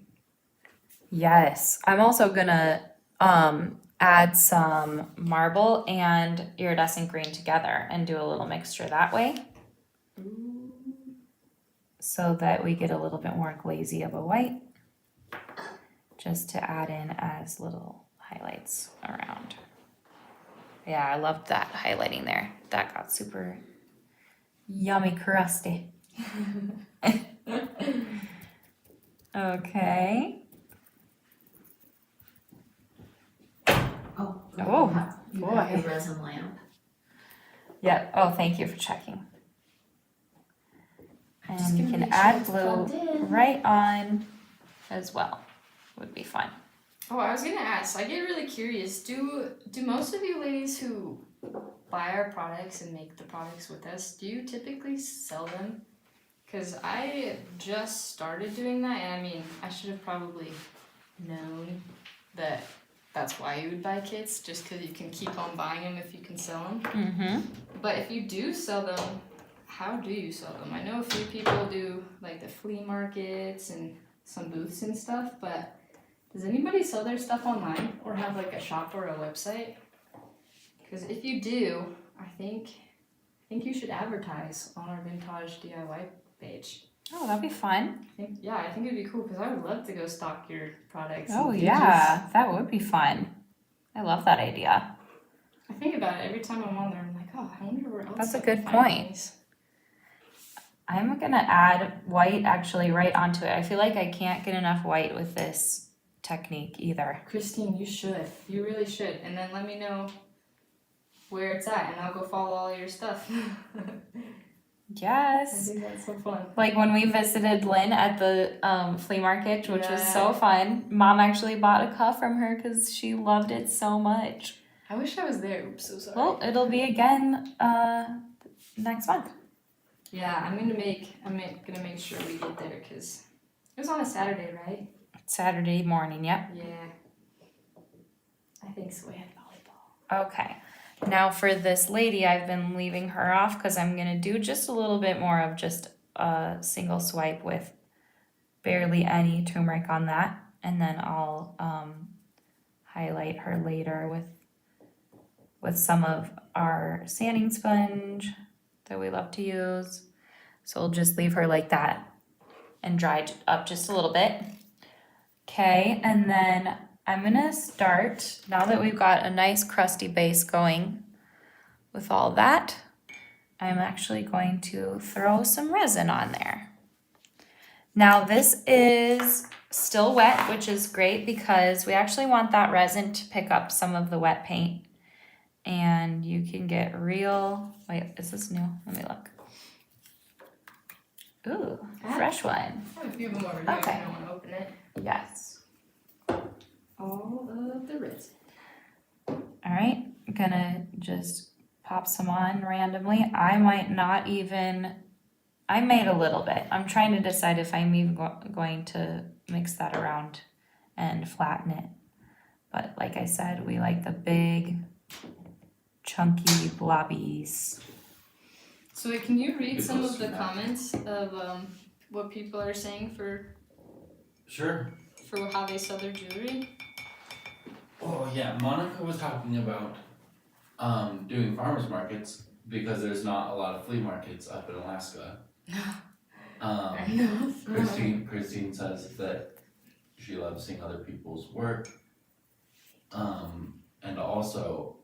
B: Yes. I'm also gonna add some marble and iridescent green together and do a little mixture that way
A: Ooh.
B: so that we get a little bit more glazy of a white just to add in as little highlights around. Yeah, I loved that highlighting there. That got super yummy crusty. Okay.
D: Oh.
B: Oh,
D: You have
B: boy.
D: your resin lamp.
B: Yeah. Oh, thank you for checking.
D: Just
B: And you
D: gonna
B: can
D: make sure
B: add
D: it's
B: blue
D: plugged in.
B: right on as well. Would be fun.
A: Oh, I was gonna ask. I get really curious. Do most of you ladies who buy our products and make the products with us, do you typically sell them? Because I just started doing that, and I mean, I should have probably known that that's why you would buy kits, just because you can keep on buying them if you can sell them.
B: Mm-hmm.
A: But if you do sell them, how do you sell them? I know a few people do like the flea markets and some booths and stuff, but does anybody sell their stuff online or have like a shop or a website? Because if you do, I think you should advertise on our vintage DIY page.
B: Oh, that'd be fun.
A: I think it'd be cool because I would love to go stock your products.
B: Oh,
A: and
B: yeah. That would be fun. I love that idea.
A: I think about it every time I'm on there. I'm like, oh, I wonder where else.
B: That's a
A: I can
B: good
A: find
B: point.
A: these.
B: I'm gonna add white actually right onto it. I feel like I can't get enough white with this technique either.
A: Christine, you should. You really should. And then let me know where it's at, and I'll go follow all your stuff. I
B: Yes.
A: think that's so fun.
B: Like when we visited Lynn at the flea market, which was so
A: Yeah.
B: fun. Mom actually bought a cuff from her because she loved it so much.
A: I wish I was there. Oops, so sorry.
B: Well, it'll be again next month.
A: Yeah, I'm gonna make sure we get there because it was on a Saturday, right?
B: Saturday morning, yep.
A: Yeah. I think so. We had volleyball.
B: Okay. Now for this lady, I've been leaving her off because I'm going to do just a little bit more of just a single swipe with barely any turmeric on that. And then I'll highlight her later with some of our sanding sponge that we love to use. So we'll just leave her like that and dry up just a little bit. Okay, and then I'm gonna start, now that we've got a nice crusty base going with all that, I'm actually going to throw some resin on there. Now this is still wet, which is great because we actually want that resin to pick up some of the wet paint. And you can get real, wait, is this new? Let me look. Ooh, fresh one.
A: I have a few more over there.
B: Okay.
A: I don't want to open it.
B: Yes.
A: All of the resin.
B: All right, I'm gonna just pop some on randomly. I might not even, I made a little bit. I'm trying to decide if I'm even going to mix that around and flatten it. But like I said, we like the big, chunky blobbies.
A: So wait, can you read
C: Get
A: some
C: those
A: of the
C: from that.
A: comments of what people are saying for
C: Sure.
A: how they sell their jewelry?
C: Oh yeah, Monica was talking about doing farmers markets because there's not a lot of flea markets up in Alaska. Christine says that she loves seeing other people's work. And also,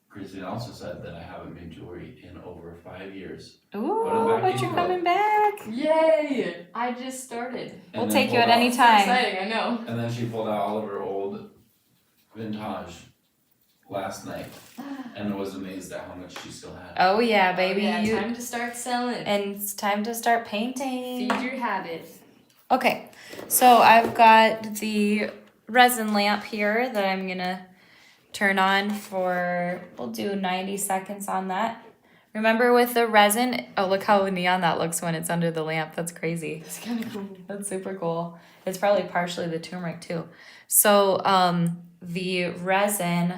C: Christine also said that I haven't made jewelry in over 5 years.
B: Ooh,
C: back
B: but
C: in
B: you're
C: the
B: coming back.
A: Yay! I just started.
C: And
B: We'll
C: then
B: take you at
C: pulled
B: any
C: out-
A: So
B: time.
A: exciting, I know.
C: And then she pulled out all of her old vintage last night and was amazed at how much she still had.
B: Oh yeah, baby.
A: Yeah, time to start selling.
B: And it's time to start painting.
A: Feed your habit.
B: Okay, so I've got the resin lamp here that I'm gonna turn on for, we'll do 90 seconds on that. Remember with the resin, oh look how neon that looks when it's under the lamp. That's crazy.
A: It's kind of cool.
B: That's super cool. It's probably partially the turmeric too. So the resin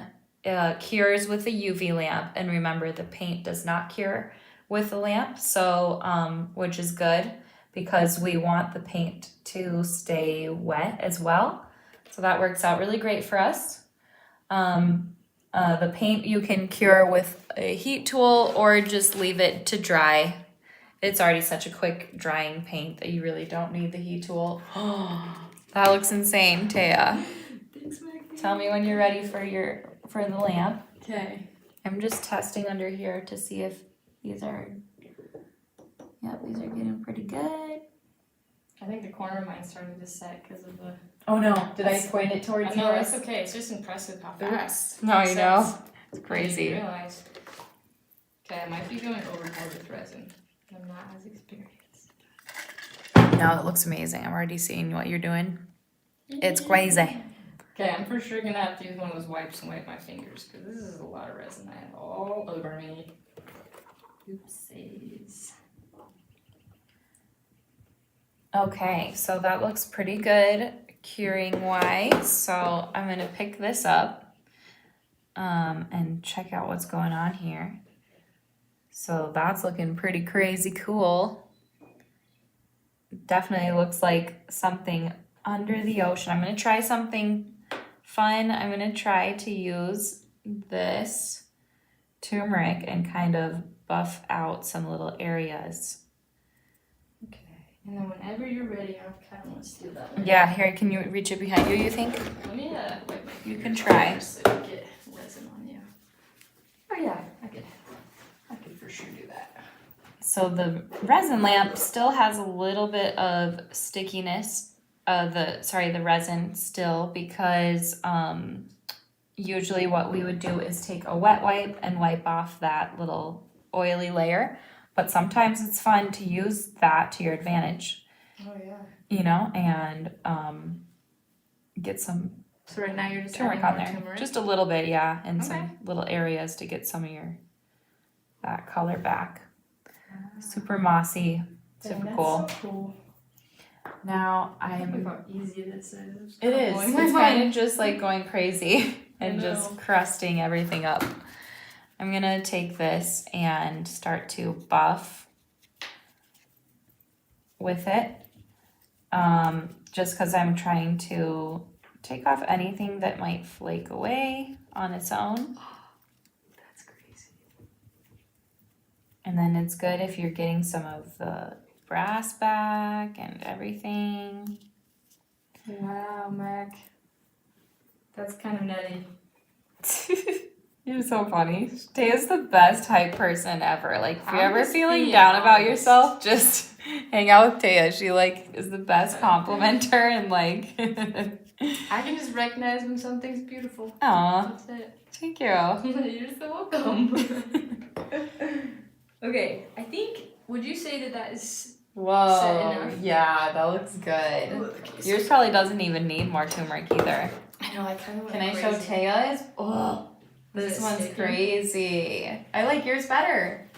B: cures with the UV lamp, and remember the paint does not cure with the lamp, so which is good because we want the paint to stay wet as well. So that works out really great for us. The paint you can cure with a heat tool or just leave it to dry. It's already such a quick drying paint that you really don't need the heat tool. That looks insane, Teya.
A: Thanks, Mackie.
B: Tell me when you're ready for the lamp.
A: Okay.
B: I'm just testing under here to see if these are Yep, these are getting pretty good.
A: I think the corner of mine started to set because of the.
B: Oh no, did I point it
A: I
B: towards
A: know,
B: yours?
A: that's okay. It's just impressive how
B: Oops.
A: fast.
B: No,
A: it
B: you know.
A: sets.
B: It's
A: I didn't
B: crazy.
A: realize. Okay, I might be going overboard with resin. I'm not as experienced.
B: No, it looks amazing. I'm already seeing what you're doing. It's crazy.
A: Okay, I'm for sure gonna have to use one of those wipes and wipe my fingers because this is a lot of resin I have all over me. Oopsies.
B: Okay, so that looks pretty good curing wise. So I'm gonna pick this up and check out what's going on here. So that's looking pretty crazy cool. Definitely looks like something under the ocean. I'm gonna try something fun. I'm gonna try to use this turmeric and kind of buff out some little areas.
A: Okay, and then whenever you're ready, I kind of want to steal that one.
B: Yeah, here, can you reach it behind you, you think?
A: Let me wipe my
B: You
A: fingers
B: can try.
A: first so you get resin on you. Oh yeah, I could for sure do that.
B: So the resin lamp still has a little bit of stickiness, the resin still, because usually what we would do is take a wet wipe and wipe off that little oily layer. But sometimes it's fun to use that to your advantage,
A: Oh yeah.
B: you know, and get some
A: So right now you're just
B: turmeric
A: adding
B: on
A: more
B: there.
A: turmeric?
B: Just a little bit, yeah, and
A: Okay.
B: some little areas to get some of that color back. Super mossy,
A: Dang,
B: super
A: that's
B: cool.
A: So cool.
B: Now
A: I can't believe
B: I'm.
A: how easy this is.
B: It is.
A: Blowing my
B: It's
A: mind.
B: kind of just like going crazy and
A: I
B: just
A: know.
B: crusting everything up. I'm gonna take this and start to buff with it. Just because I'm trying to take off anything that might flake away on its own.
A: That's crazy.
B: And then it's good if you're getting some of the brass back and everything.
A: Wow, Mac. That's kind of nutty.
B: You're so funny. Taya's the best hype person ever. Like, if you're
A: I'm
B: ever
A: just
B: feeling
A: being
B: down about
A: honest.
B: yourself, just hang out with Taya. She like is the best complimenter and like.
A: I can just recognize when something's beautiful.
B: Aw,
A: That's it.
B: thank you.
A: You're so welcome. Okay, I think, would you say that is set
B: Whoa,
A: enough?
B: yeah, that looks good. Yours probably doesn't even need more turmeric either.
A: I know, I kind of
B: Can I show Taya's? Oh, this
A: Is it
B: one's
A: sticky?
B: crazy. I like yours better.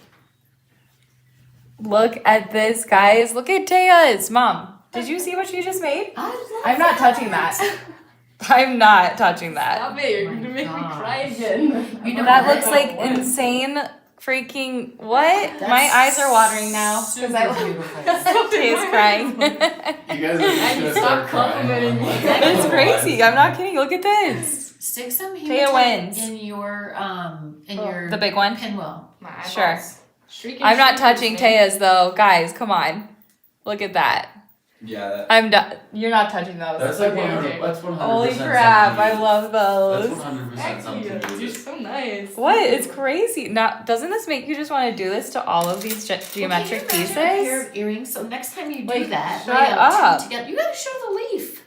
B: Look at this, guys. Look at Taya's. Mom, did you see what she just made? I'm not touching that. I'm not touching that.
A: Stop it, you're
D: Oh my
A: gonna make me
D: God.
A: cry again.
D: You know
B: That
D: what?
B: looks like
A: What?
B: insane freaking what? My eyes are watering now because I
D: beautiful.
B: Taya's crying.
C: You guys are
A: I
C: just
A: can
C: gonna
A: stop
C: start crying.
A: complimenting me.
B: It's crazy. I'm not kidding. Look at this.
D: Stick some
B: Teya
D: hematite
B: wins.
D: in your
B: The big one.
D: pinwheel.
A: My eyeballs.
B: Sure.
A: Shrieking
B: I'm not
A: shivers,
B: touching
A: man.
B: Taya's though, guys. Come on. Look at that.
C: Yeah, that,
B: I'm done. You're not touching those.
C: that's like
B: Okay.
C: 100. That's 100%.
B: Holy crap! I love
C: That's
B: those.
C: 100% something to
A: You're
C: do.
A: so nice.
B: What? It's crazy. Now, doesn't this make you just want to do this to all of these geometric
D: Well, can you imagine a pair
B: pieces?
D: of earrings. So next time you do
B: Like,
D: that,
B: shut
D: lay out
B: up.
D: two together. You gotta show the leaf.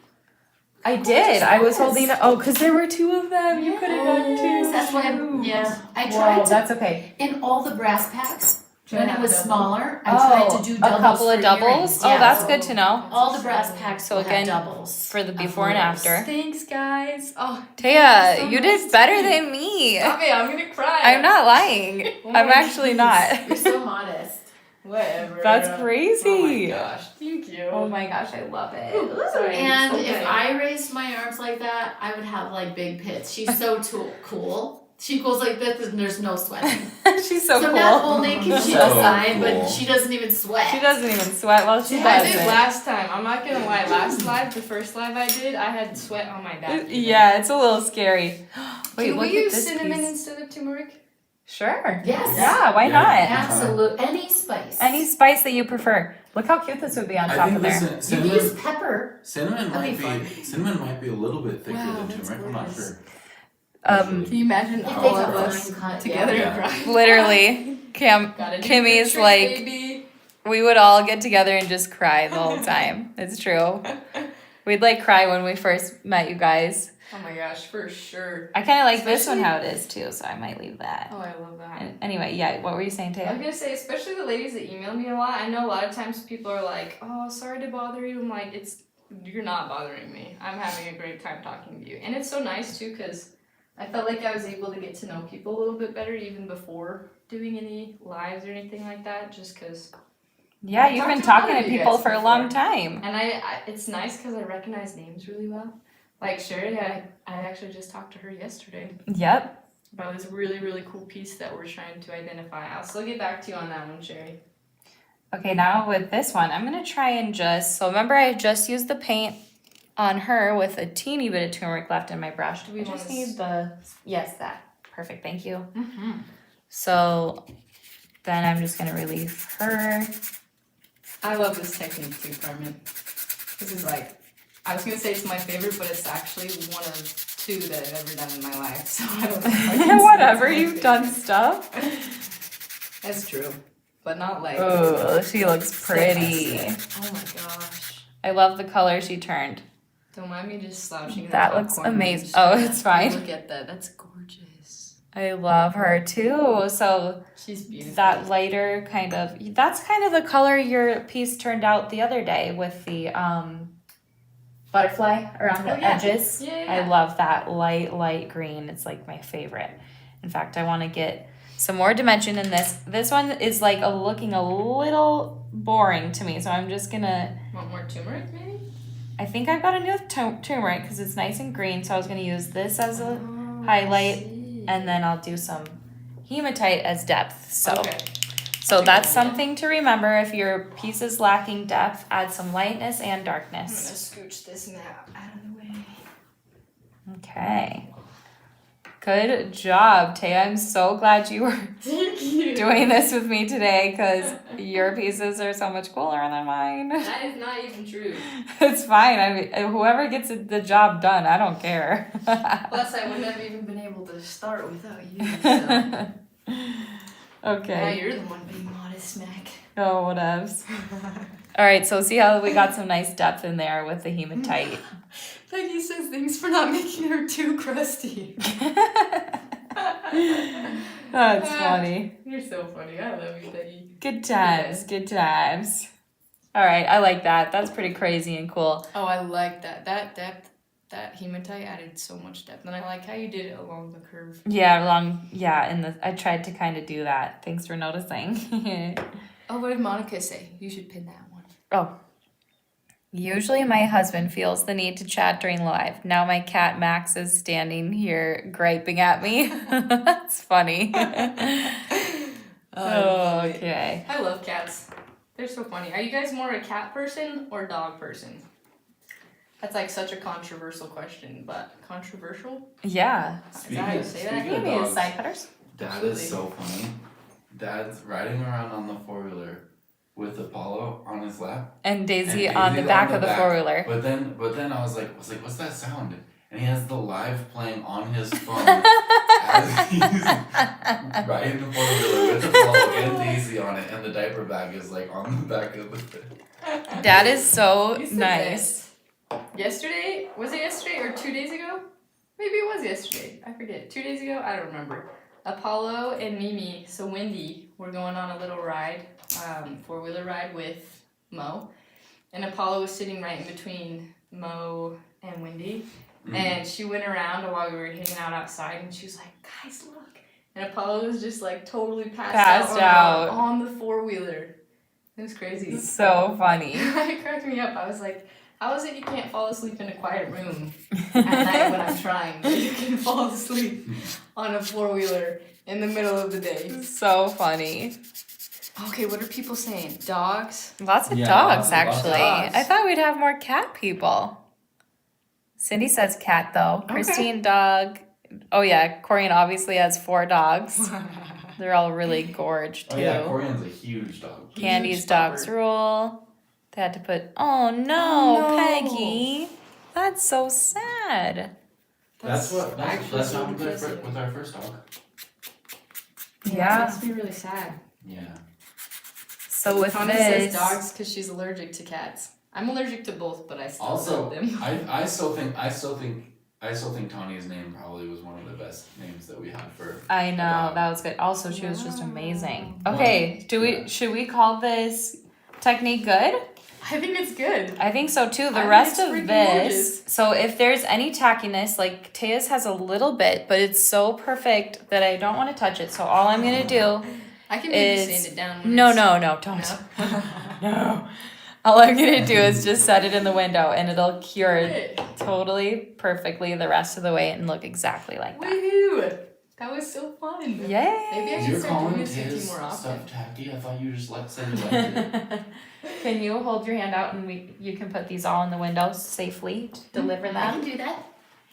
B: I did. I was
D: Yes.
B: holding. Oh, because there were two of them. You could have done two.
D: That's why. I
B: Whoa,
D: tried to
B: that's okay.
D: in all the brass packs
A: Should I
D: when it
A: have
D: was
A: double?
D: smaller. I tried to do
B: a
D: doubles
B: couple of
D: for
B: doubles.
D: earrings.
B: Oh,
D: Yeah.
B: that's good to know.
D: All the brass packs
B: So
D: will
B: again,
D: have doubles
B: For the
D: of
B: before and
D: letters.
B: after.
A: Thanks, guys. Oh,
B: Taya,
A: so
B: you
A: nice
B: did better
A: to
B: than me.
A: stop it, I'm gonna cry.
B: I'm not lying.
A: Oh my
B: I'm actually not.
D: You're so modest.
A: Whatever.
B: That's crazy.
A: Oh my gosh, thank you.
B: Oh my gosh, I love it.
A: Sorry.
D: And
A: Okay.
D: if I raised my arms like that, I would have like big pits. She's so cool. She goes like this and there's no sweating.
B: She's so cool.
D: not only can she
C: So
D: decide,
C: cool.
D: but she doesn't even sweat.
B: She doesn't even sweat while she
A: I
B: does
A: did
B: it.
A: last time. I'm not gonna lie. Last live, the first live I did, I had sweat on my back.
B: Yeah, it's a little scary. Wait,
A: Can
B: look
A: we
B: at
A: use
B: this
A: cinnamon
B: piece.
A: instead of turmeric?
B: Sure.
D: Yes.
B: Yeah, why
C: Yeah.
B: not?
D: Absolute. Any spice.
B: Any spice that you prefer. Look how cute this would be on
C: I
B: top
C: think
B: of there.
D: You
C: cinnamon,
D: can use pepper.
C: cinnamon
D: That'd
C: might
D: be
C: be cinnamon might be a little bit thicker
A: Wow,
C: than
A: that's
C: turmeric. I'm not
A: gorgeous.
C: sure.
B: Um,
A: Can you imagine
D: If
A: all
D: they
A: of
D: got
A: us
D: fine cut,
A: together
C: yeah.
A: and cry?
B: literally,
A: Gotta do
B: Kimmy's
A: good trick,
B: like,
A: baby.
B: we would all get together and just cry the whole time. It's true. We'd like cry when we first met you guys.
A: Oh my gosh, for sure.
B: I kind of like this one
A: Especially-
B: how it is too, so I might leave that.
A: Oh, I love that.
B: Anyway, yeah, what were you saying,
A: I was
B: Taya?
A: gonna say, especially the ladies that email me a lot. I know a lot of times people are like, "Oh, sorry to bother you." I'm like, you're not bothering me. I'm having a great time talking to you, and it's so nice too, because I felt like I was able to get to know people a little bit better even before doing any lives or anything like that. Just because,
B: Yeah, you've
A: talked
B: been
A: to a lot
B: talking
A: of
B: to
A: you
B: people
A: guys
B: for a long
A: before.
B: time.
A: and it's nice because I recognize names really well. Like Sherry, I actually just talked to her yesterday
B: Yep.
A: about this really, really cool piece that we're trying to identify. I'll still get back to you on that one, Sherry.
B: Okay, now with this one, I'm gonna try and so remember I just used the paint on her with a teeny bit of turmeric left in my brush.
A: Do we
B: I just
A: wanna
B: need yes, that. Perfect, thank you.
A: Mm-hmm.
B: So then I'm just gonna relieve her.
A: I love this technique too, Carmen. This is like, I was gonna say it's my favorite, but it's actually one of two that I've ever done in my life. So I don't know. If I can say
B: Whatever,
A: it's my
B: you've done
A: favorite.
B: stuff.
A: That's true, but not like.
B: Oh, she looks pretty.
A: Oh my gosh!
B: I love the color she turned.
A: Don't mind me just slouching. in the
B: That
A: top
B: looks
A: corner.
B: amazing.
A: Just
B: Oh,
A: trying
B: it's
A: to
B: fine.
A: Look at that. That's gorgeous.
B: I love her too. So
A: She's beautiful.
B: that lighter that's kind of the color your piece turned out the other day with the butterfly around the
A: Oh, yeah.
B: edges.
A: Yeah.
B: I love that light green. It's like my favorite. In fact, I want to get some more dimension in this. This one is like looking a little boring to me, so I'm just gonna.
A: Want more turmeric, maybe?
B: I think I've got enough turmeric because it's nice and green, so I was gonna use this as a
A: Oh,
B: highlight,
A: I see.
B: and then I'll do some hematite as depth. So.
A: Okay.
B: So
A: Okay,
B: that's
A: yeah.
B: something to remember. If your piece is lacking depth, add some lightness and
A: I'm gonna
B: darkness.
A: scooch this map out of the way.
B: Okay. Good job, Taya. I'm so glad you were
A: Thank you.
B: doing this with me today because your pieces are so much cooler than mine.
A: That is not even true.
B: It's fine. I mean, whoever gets the job done, I don't care.
A: Plus, I wouldn't have even been able to start without you. So. Now
B: Okay.
A: you're the one being modest, Mac.
B: Oh, whatevs. All right, so see how we got some nice depth in there with the hematite.
A: Peggy says thanks for not making her too crusty.
B: That's funny.
A: You're so funny. I love you, Peggy.
B: Good times, good times. All right, I like that. That's pretty crazy and cool.
A: Oh, I like that. That depth, that hematite added so much depth. And I like how you did it along the curve.
B: Yeah, I tried to kind of do that. Thanks for noticing.
A: Oh, what did Monica say? You should pin that one.
B: Oh. Usually my husband feels the need to chat during live. Now my cat Max is standing here griping at me. That's funny. Okay.
A: I love cats. They're so funny. Are you guys more a cat person or dog person? That's like such a controversial question, but controversial?
B: Yeah.
A: Is that how you say that?
C: Speaking of
B: Give me the
C: dogs,
B: side cutters.
C: Dad is so funny. Dad's riding around on the four-wheeler with Apollo on his lap.
B: And Daisy
C: And
B: on the
C: Daisy's
B: back
C: on the
B: of the
C: back.
B: four-wheeler.
C: But then I was like, what's that sound? And he has the live playing on his phone as he's riding the four-wheeler with Apollo and Daisy on it, and the diaper bag is like on the back of the thing.
B: That is so
A: He's the
B: nice.
A: Yesterday? Was it yesterday or 2 days ago? Maybe it was yesterday. I forget. 2 days ago? I don't remember. Apollo and Mimi, so Wendy, were going on a little ride, four-wheeler ride with Mo. And Apollo was sitting right in between Mo and Wendy. And she went around while we were hanging out outside and she was like, guys, look. And Apollo was just like totally passed out on the four-wheeler. It was crazy.
B: So funny.
A: It cracked me up. I was like, how is it you can't fall asleep in a quiet room at night when I'm trying, but you can fall asleep on a four-wheeler in the middle of the day?
B: So funny.
A: Okay, what are people saying? Dogs?
B: Lots of
C: Yeah,
B: dogs,
C: lots of
B: actually.
A: dogs.
B: I thought we'd have more cat people. Cindy says cat, though.
A: Okay.
B: Christine, dog. Oh, yeah. Corian obviously has 4 dogs. They're all really gorge, too.
C: Oh yeah, Corian's a huge dog.
B: Candy's
A: Huge
B: dogs
A: stopper.
B: rule. They had to put, oh no,
A: Oh, no.
B: Peggy. That's so sad.
C: That's what
A: so
C: happened
A: depressing.
C: with our first dog.
B: Yeah.
A: It makes me really sad.
C: Yeah.
B: So with
A: Tony says
B: this,
A: dogs because she's allergic to cats. I'm allergic to both, but I still
C: Also,
A: love them.
C: I still think Tawny's name probably was one of the best names that we had for.
B: I know
C: dog.
B: that was good. Also, she was just amazing.
C: Wow.
B: Okay,
C: Yeah.
B: should we call this technique good?
A: I think it's good.
B: I think so too. The
A: I
B: rest
A: think
B: of
A: it's
B: this,
A: freaking gorgeous.
B: so if there's any tackiness, like Teya's has a little bit, but it's so perfect that I don't want to touch it. So all I'm gonna do,
A: I can maybe
B: Is-
A: sand it down. When
B: no,
A: it's-
B: don't.
A: No?
B: No. All I'm gonna do is just set it in the window and it'll cure
A: Good.
B: totally perfectly the rest of the way and look exactly like that.
A: Woohoo! That was so fun. Maybe I
B: Yay!
A: should
C: You're
A: start doing
C: calling
A: this with
C: his
B: Oh,
A: you more often.
C: stuff tacky? I thought you just said you liked it.
B: Can you hold your hand out and you can put these all in the window safely to deliver
D: I
B: them?
D: can do that.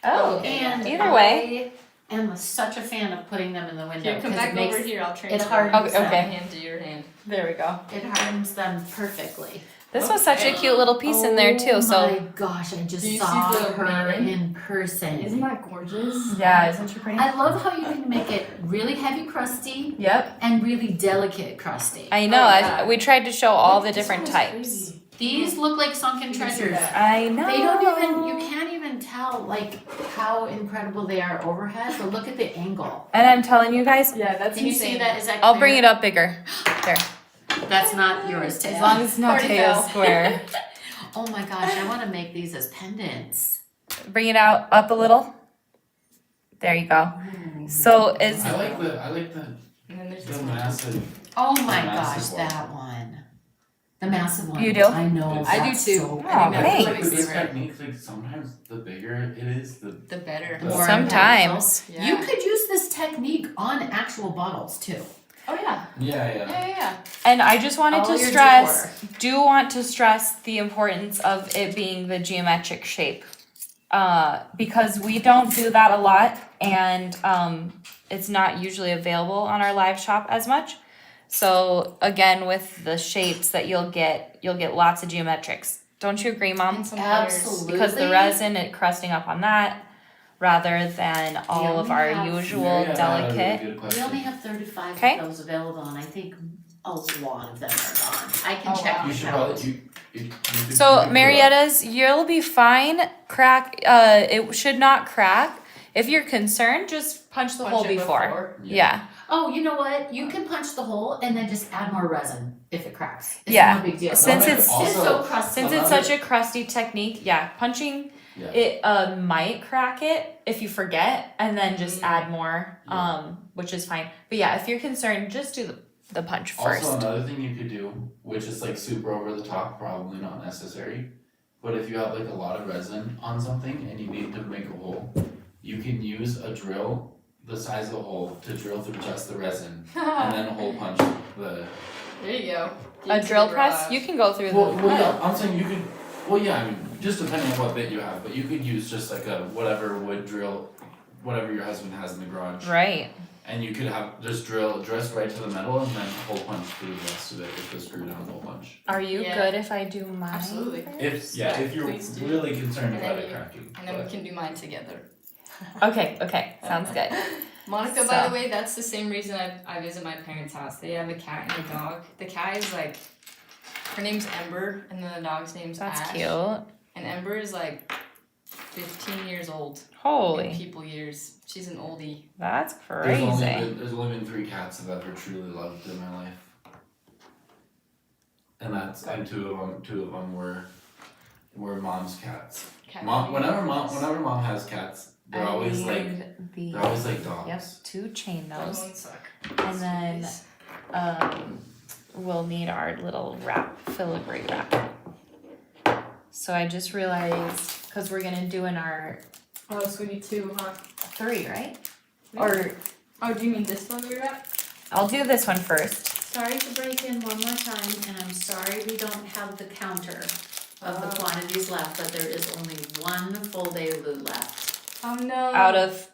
B: Oh,
D: And
B: either way.
D: I am such a fan of putting them in the window
A: Here, come
D: because
A: back
D: it makes
A: over here. I'll transfer
D: hardens
B: them.
A: my hand to your hand.
B: There we go.
D: it hardens them perfectly.
B: This was such a cute little piece in there too.
D: Oh
B: So
D: my gosh, I just
A: Do you
D: saw
A: see the
D: her
A: ribbon?
D: in person.
A: Isn't that gorgeous?
B: yeah, isn't she pretty?
D: I love how you can make it really heavy crusty
B: Yep.
D: and really delicate crusty.
B: I know.
A: Oh, yeah.
B: We tried to show all the
A: This
B: different
A: one's
B: types.
A: crazy.
D: These look like sunken
A: You can see
D: treasures.
A: that.
B: I know.
D: They don't even, you can't even tell like how incredible they are overhead, but look at the angle.
B: And I'm telling you guys,
A: Yeah, that's
D: Can you
A: insane.
D: see that? Is that
B: I'll
D: clear?
B: bring it up bigger. There.
D: That's not yours, Taya.
B: As long as it's not
A: Already
B: Teya's
A: fell.
B: square.
D: Oh my gosh, I want to make these as pendants.
B: Bring it out up a little. There you go. So is
C: I like the
A: And then there's this
C: the
A: one.
C: massive.
D: Oh my
C: The
D: gosh,
C: massive one.
D: that one. The massive one.
B: You do?
D: I know.
A: I do
D: that's
A: too.
D: so
B: Oh,
A: I think
B: thanks.
A: that's
C: Like with this
A: favorite.
C: technique, like sometimes the bigger it is, the
A: The better.
D: More
B: sometimes.
A: Yeah.
D: You could use this technique on actual bottles too.
A: Oh yeah.
C: yeah.
A: Yeah.
B: And I just wanted
D: All
B: to
D: your
B: stress,
D: decor.
B: do want to stress the importance of it being the geometric shape. Because we don't do that a lot and it's not usually available on our live shop as much. So again, with the shapes that you'll get lots of geometrics. Don't you agree, Mom?
A: And some layers.
D: Absolutely.
B: Because the resin, it crusting up on that rather than all of
D: only
B: our
D: have-
B: usual
C: Yeah,
B: delicate.
C: that's a really good
D: We
C: question.
D: only have 35
B: Okay.
D: of those available, and I think a lot of them are gone. I can
A: Oh,
D: check
A: wow.
C: You
D: the
C: should
D: count.
C: probably you could
B: So
C: do it.
B: Marietta's, you'll be fine. Crack. It should not crack. If you're concerned, just punch the
A: Punch
B: hole
A: it
B: before.
C: Yeah.
B: Yeah.
D: Oh, you know what? You can punch the hole and then just add more resin if it cracks. It's
B: Yeah.
D: no big deal.
B: Since
C: Okay,
B: it's-
D: It's
C: also-
D: so crusty.
B: Since it's such a crusty technique, yeah, punching
C: Yeah.
B: it might crack it if you forget, and then just add more, which is fine. But yeah, if you're concerned, just do the punch first.
C: Also, another thing you could do, which is like super over the top, probably not necessary, but if you have like a lot of resin on something and you need to make a hole, you can use a drill the size of the hole to drill through just the resin and then hole punch the.
A: There you go.
B: A
A: Get to
B: drill
A: the
B: press,
A: garage.
B: you can go through
C: Well,
B: the.
C: yeah, I'm saying you can. Well, yeah, I mean, just depending on what bit you have, but you could use just like a whatever wood drill, whatever your husband has in the garage,
B: Right.
C: and you could have just drill just right to the metal and then hole punch through the rest of it with the screw down hole punch.
B: Are you
A: Yeah.
B: good if I do mine?
A: Absolutely.
C: If
A: Yeah,
C: if you're
A: please do.
C: really concerned
A: And
C: about
A: then
C: it
A: you-
C: cracking.
A: And then we can do mine together.
B: Okay, sounds good.
A: Monica, by
B: So-
A: the way, that's the same reason I visit my parents' house. They have a cat and a dog. The cat is like, her name's Ember, and then the dog's name's
B: That's
A: Ash.
B: cute.
A: And Ember is like 15 years old in
B: Holy,
A: people years. She's an oldie.
B: that's
C: There's only,
B: crazy.
C: been, there's only been 3 cats I've ever truly loved in my life, and two of them were mom's cats.
A: Cat
C: Whenever mom has cats, they're always like
B: And the
C: they're always like dogs.
B: yep, 2 chain
A: Those
B: those.
A: ones suck.
B: And then we'll need our little wrap, filigree wrap. So I just realized, because we're gonna do in our
A: Oh, so we need 2, huh?
B: 3, right?
A: Yeah.
B: Or
A: Oh, do you mean this one we wrap?
B: I'll do this one first.
D: Sorry to break in one more time, and I'm sorry we don't have the counter of the quantities left, but there is only one full day loo left
A: Oh no.
B: Out of,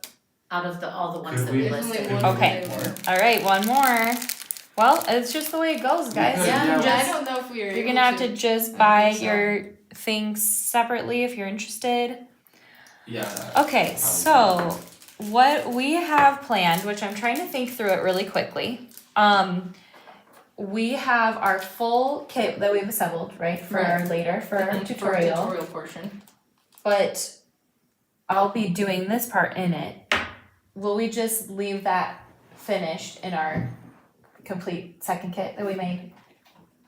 D: out of all the ones
C: Could
D: that
C: we-
D: we
A: There's only
D: listed.
A: one
B: Okay.
A: flavor.
B: all right, one more. Well, it's just the way it goes, guys.
C: could,
B: You
C: yeah.
B: can
A: I
B: just,
A: don't know if we are
B: you're
A: able
B: gonna have to just
A: I
B: buy
A: think so.
B: your things separately if you're interested.
C: Yeah.
B: Okay, so what we have planned, which I'm trying to think through it really quickly. we have our full kit that we've assembled, right, for our later, for our
A: For our
B: tutorial.
A: tutorial portion.
B: But I'll be doing this part in it. Will we just leave that finished in our complete second kit that we made?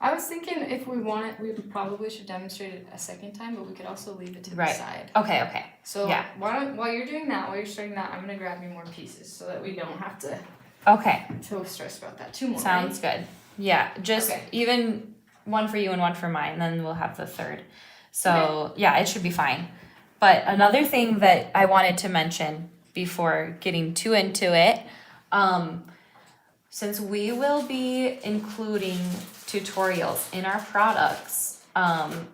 A: I was thinking if we want it, we probably should demonstrate it a second time, but we could also leave it to the
B: Right.
A: side.
B: Okay.
A: So
B: Yeah.
A: while you're doing that, while you're starting that, I'm gonna grab me more pieces so that we don't have to
B: Okay.
A: so stress about that. 2 more.
B: Sounds good. Yeah, just
A: Okay.
B: even one for you and one for mine, then we'll have the third. So yeah, it should be fine. But another thing that I wanted to mention before getting too into it, since we will be including tutorials in our products,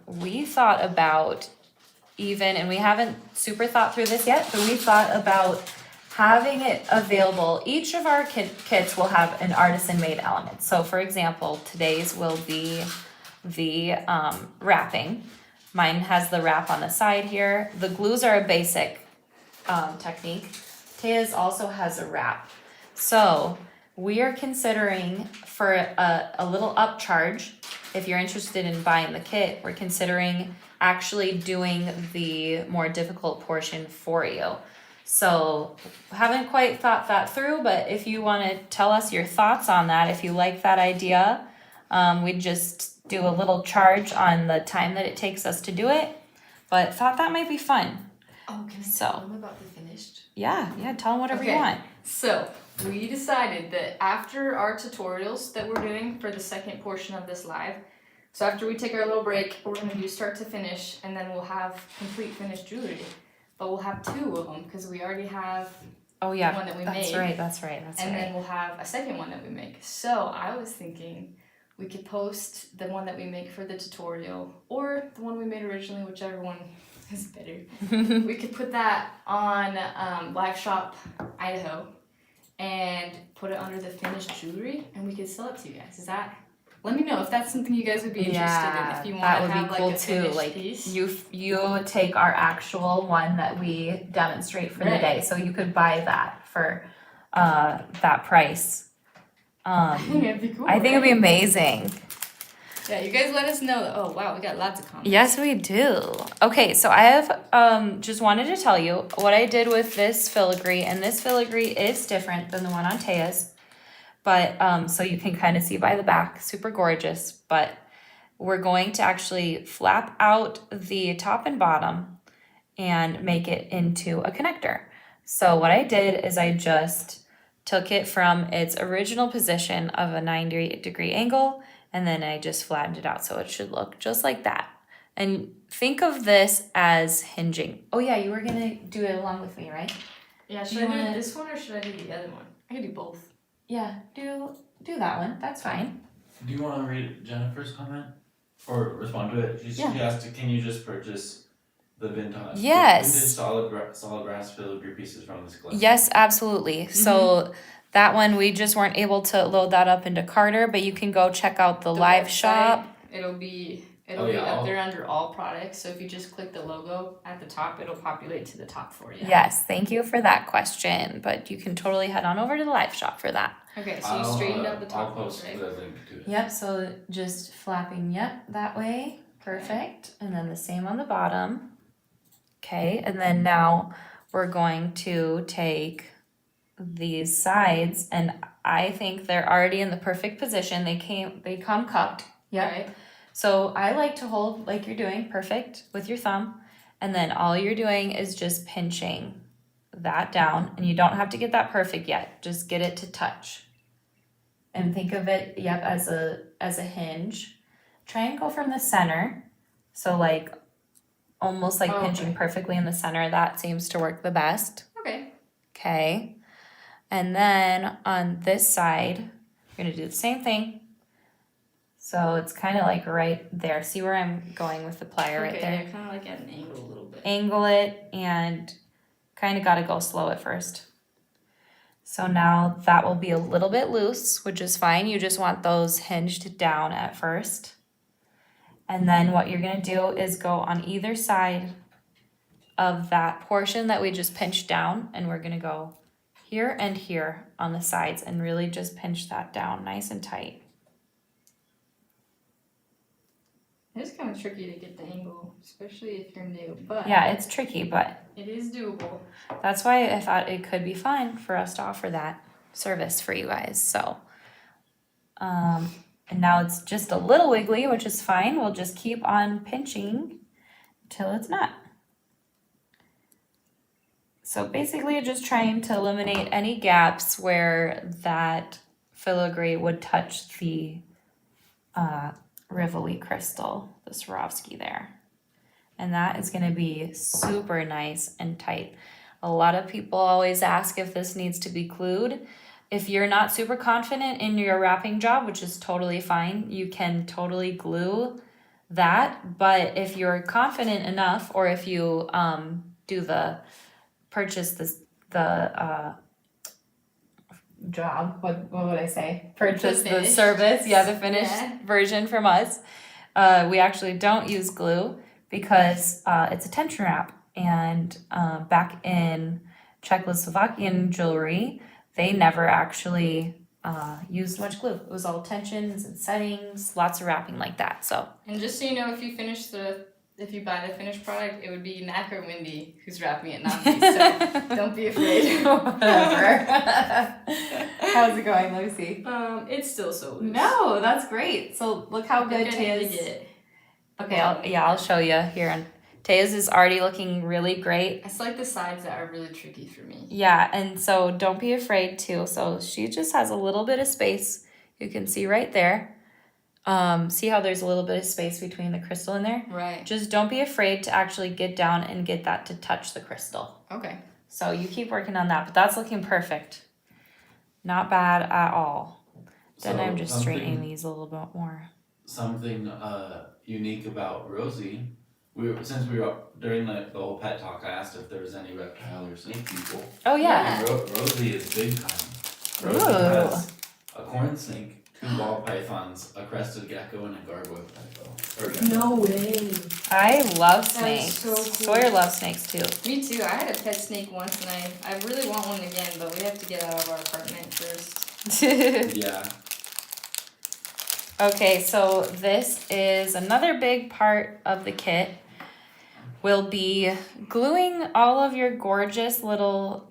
B: we thought about and we haven't super thought through this yet, but we thought about having it available. Each of our kits will have an artisan made element. So for example, today's will be the wrapping. Mine has the wrap on the side here. The glues are a basic technique. Teya's also has a wrap. So we are considering for a little upcharge, if you're interested in buying the kit, we're considering actually doing the more difficult portion for you. So haven't quite thought that through, but if you want to tell us your thoughts on that, if you like that idea, we'd just do a little charge on the time that it takes us to do it, but thought that might be fun.
A: Oh, can I
B: So-
A: tell them about the finished?
B: Yeah, tell them whatever you
A: Okay.
B: want.
A: So we decided that after our tutorials that we're doing for the second portion of this live, so after we take our little break, we're gonna do start to finish, and then we'll have complete finished jewelry. But we'll have 2 of them because we already have,
B: Oh yeah,
A: one that we
B: that's
A: made.
B: right, that's right.
A: and then we'll have a second one that we make. So I was thinking we could post the one that we make for the tutorial or the one we made originally, whichever one is better. We could put that on Live Shop Idaho and put it under the finished jewelry, and we could sell it to you guys. Is that? Let me know if that's something you guys would be interested in. If you want
B: that
A: to
B: would
A: have
B: be cool
A: like a
B: too.
A: finished
B: Like
A: piece.
B: you take our actual one that we demonstrate for the
A: Right.
B: day, so you could buy that for that price.
A: I think it'd be cool.
B: I think it'd be
A: right?
B: amazing.
A: Yeah, you guys let us know. Oh wow, we got lots of comments.
B: Yes, we do. Okay, so I have just wanted to tell you what I did with this filigree, and this filigree is different than the one on Teya's. But so you can kind of see by the back, super gorgeous. But we're going to actually flap out the top and bottom and make it into a connector. So what I did is I just took it from its original position of a 90-degree angle, and then I just flattened it out so it should look just like that. And think of this as hinging. Oh yeah, you were gonna do it along with me, right?
A: Yeah,
B: Do
A: should
B: you
A: I do
B: wanna-
A: this one or should I do the other one? I can do both.
B: Yeah, do that one. That's fine.
C: Do you want to read Jennifer's comment or respond to it? She asked, "Can you just purchase the vintage
B: Yes.
C: solid brass filigree pieces from this collection?"
B: Yes, absolutely. So that one we just weren't able to load that up into Carter, but you can go check out the live
A: website,
B: shop.
A: It'll be
C: Oh, yeah,
A: up
C: I'll-
A: there under all products. So if you just click the logo at the top, it'll populate to the top for you.
B: Yes, thank you for that question. But you can totally head on over to the live shop for that.
A: Okay, so you straightened out the
C: I'll
A: top ones,
C: post
A: right?
C: the link to it.
B: Yep, so just flapping, that way. Perfect. And then the same on the bottom. Okay, and then now we're going to take these sides, and I think they're already in the perfect position. They come cupped. Yep.
A: Right?
B: So I like to hold like you're doing, perfect, with your thumb. And then all you're doing is just pinching that down. And you don't have to get that perfect yet. Just get it to touch. And think of it, as a hinge. Try and go from the center. So like almost like pinching perfectly in the center. That seems to work the best.
A: Okay.
B: Okay. And then on this side, you're gonna do the same thing. So it's kind of like right there. See where I'm going with the plier right there?
A: Yeah, kind of like at an angle a little bit.
B: Angle it and kind of got to go slow at first. So now that will be a little bit loose, which is fine. You just want those hinged down at first. And then what you're going to do is go on either side of that portion that we just pinched down, and we're going to go here and here on the sides and really just pinch that down nice and tight.
A: It's kind of tricky to get the angle, especially if you're new, but
B: Yeah, it's tricky, but
A: it is doable.
B: that's why I thought it could be fun for us to offer that service for you guys. So, and now it's just a little wiggly, which is fine. We'll just keep on pinching till it's not. So basically just trying to eliminate any gaps where that filigree would touch the Rivoli crystal, the Swarovski there. And that is gonna be super nice and tight. A lot of people always ask if this needs to be glued. If you're not super confident in your wrapping job, which is totally fine, you can totally glue that. But if you're confident enough, or if you purchase the job, what would I say? Purchase the
A: finished.
B: service, the finished
A: Yeah.
B: version from us. We actually don't use glue because it's a tension wrap. And back in Czechoslovakian jewelry, they never actually used much glue. It was all tensions and settings, lots of wrapping like that. So
A: And just so you know, if you buy the finished product, it would be Knack or Wendy who's wrapping it, not me. So don't be afraid.
B: whatever. How's it going? Let me see.
A: It's still so loose.
B: No, that's great. So look how
A: You're
B: good
A: gonna
B: Teya's.
A: dig it.
B: Okay, I'll show you here. And Teya's is already looking really great.
A: It's like the sides that are really tricky for me.
B: Yeah, and so don't be afraid to. So she just has a little bit of space. You can see right there. See how there's a little bit of space between the crystal in there?
A: Right.
B: Just don't be afraid to actually get down and get that to touch the crystal.
A: Okay.
B: So you keep working on that, but that's looking perfect. Not bad at all. Then
C: So
B: I'm just straightening
C: something-
B: these a little bit more.
C: Something unique about Rosie, since we were during the whole pet talk, I asked if there was any reptile or snake people.
B: Oh yeah.
C: And Rosie is big time. Rosie
B: Ooh.
C: has a corn snake, 2 ball pythons, a crested gecko, and a gargoyle gecko.
A: No way.
B: I love
A: That
B: snakes.
A: is so cool.
B: Sawyer loves snakes too.
A: Me too. I had a pet snake once, and I really want one again, but we have to get out of our apartment first.
C: Yeah.
B: Okay, so this is another big part of the kit. We'll be gluing all of your gorgeous little,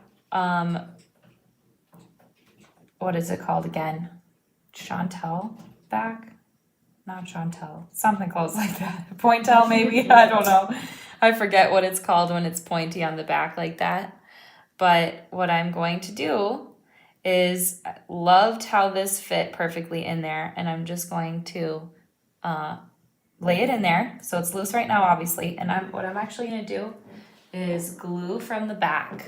B: what is it called again? Chantel back? Not Chantel, something close like that. Pointel maybe, I don't know. I forget what it's called when it's pointy on the back like that. But what I'm going to do is loved how this fit perfectly in there, and I'm just going to lay it in there. So it's loose right now, obviously, and what I'm actually going to do is glue from the back.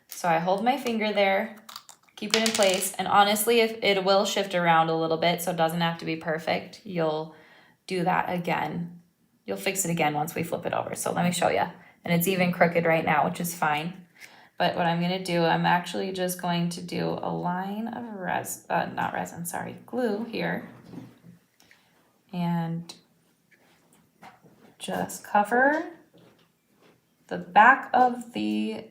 B: So I hold my finger there, keep it in place, and honestly, if it will shift around a little bit, so it doesn't have to be perfect, you'll do that again. You'll fix it again once we flip it over. So let me show you. And it's even crooked right now, which is fine. But what I'm going to do, I'm actually just going to do a line of glue here. And just cover the back of the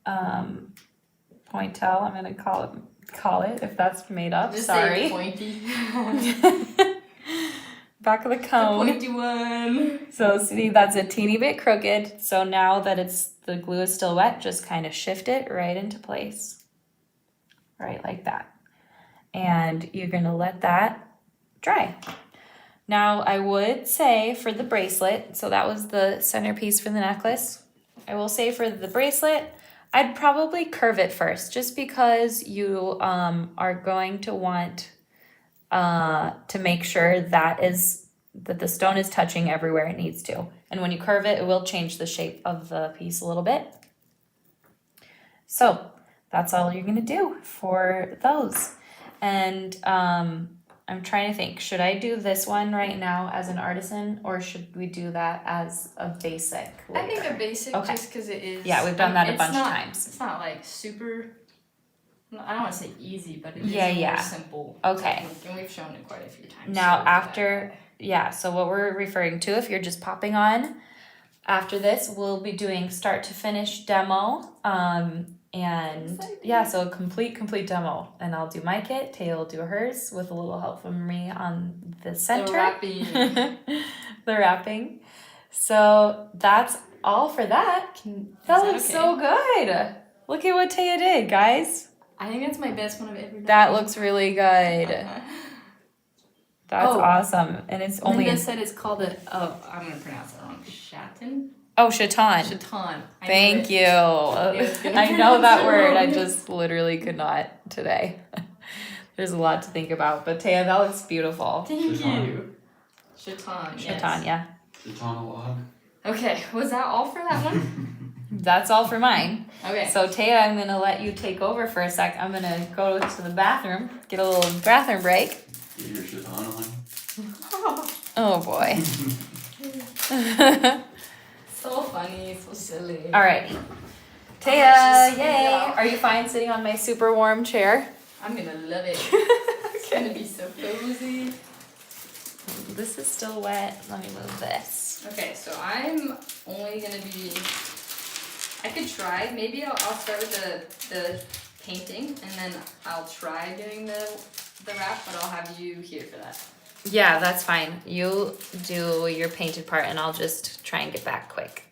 B: pointel. I'm going to call it if that's made up.
A: Just
B: Sorry.
A: say pointy.
B: Back of the
A: The
B: cone.
A: pointy one.
B: So see, that's a teeny bit crooked. So now that the glue is still wet, just kind of shift it right into place. Right like that. And you're gonna let that dry. Now I would say for the bracelet, so that was the centerpiece for the necklace. I will say for the bracelet, I'd probably curve it first, just because you are going to want to make sure that the stone is touching everywhere it needs to. And when you curve it, it will change the shape of the piece a little bit. So that's all you're gonna do for those. And I'm trying to think, should I do this one right now as an artisan, or should we do that as a basic later?
A: I think a basic,
B: Okay.
A: just because it is.
B: Yeah, we've done that a
A: it's
B: bunch of
A: not-
B: times.
A: It's not like super. I don't want to say easy, but it is
B: Yeah.
A: more simple.
B: Okay.
A: technique, and we've shown it quite a few times.
B: Now
A: so we'll do
B: after, yeah, so what we're referring to, if you're just popping on, after this, we'll be doing start to finish demo. And
A: Exciting.
B: yeah, so a complete demo. And I'll do my kit, Teya will do hers with a little help from me on the center.
A: wrapping.
B: The wrapping. So that's all for that. That
A: that
B: looks
A: okay?
B: so good. Look at what Teya did, guys.
A: I think that's my best one I've ever done.
B: That looks really good. That's
A: Oh.
B: awesome. And it's only
A: Linda said it's called I'm gonna pronounce it wrong. Chaton?
B: Chaton.
A: Chaton.
B: Thank you.
A: was gonna
B: I know that
A: pronounce it
B: word. I
A: wrong.
B: just literally could not today. There's a lot to think about. But Teya, that looks beautiful.
A: Thank
C: Chaton.
A: you. Chaton, yes.
B: Chaton, yeah.
C: Chaton a log.
A: Okay, was that all for that one?
B: That's all for mine.
A: Okay.
B: So Teya, I'm gonna let you take over for a sec. I'm gonna go to the bathroom, get a little bathroom break.
C: Get your Chaton on.
B: Oh boy.
A: So funny, so silly.
B: Alrighty.
A: Oh,
B: Teya,
A: she's
B: yay!
A: so cute.
B: Are you fine sitting on my super warm chair?
A: I'm gonna love it. It's gonna be so cozy.
B: This is still wet. Let me move this.
A: Okay, so I'm only gonna be. I could try. Maybe I'll start with the painting, and then I'll try doing the wrap. But I'll have you here for that.
B: Yeah, that's fine. You do your painted part, and I'll just try and get back quick.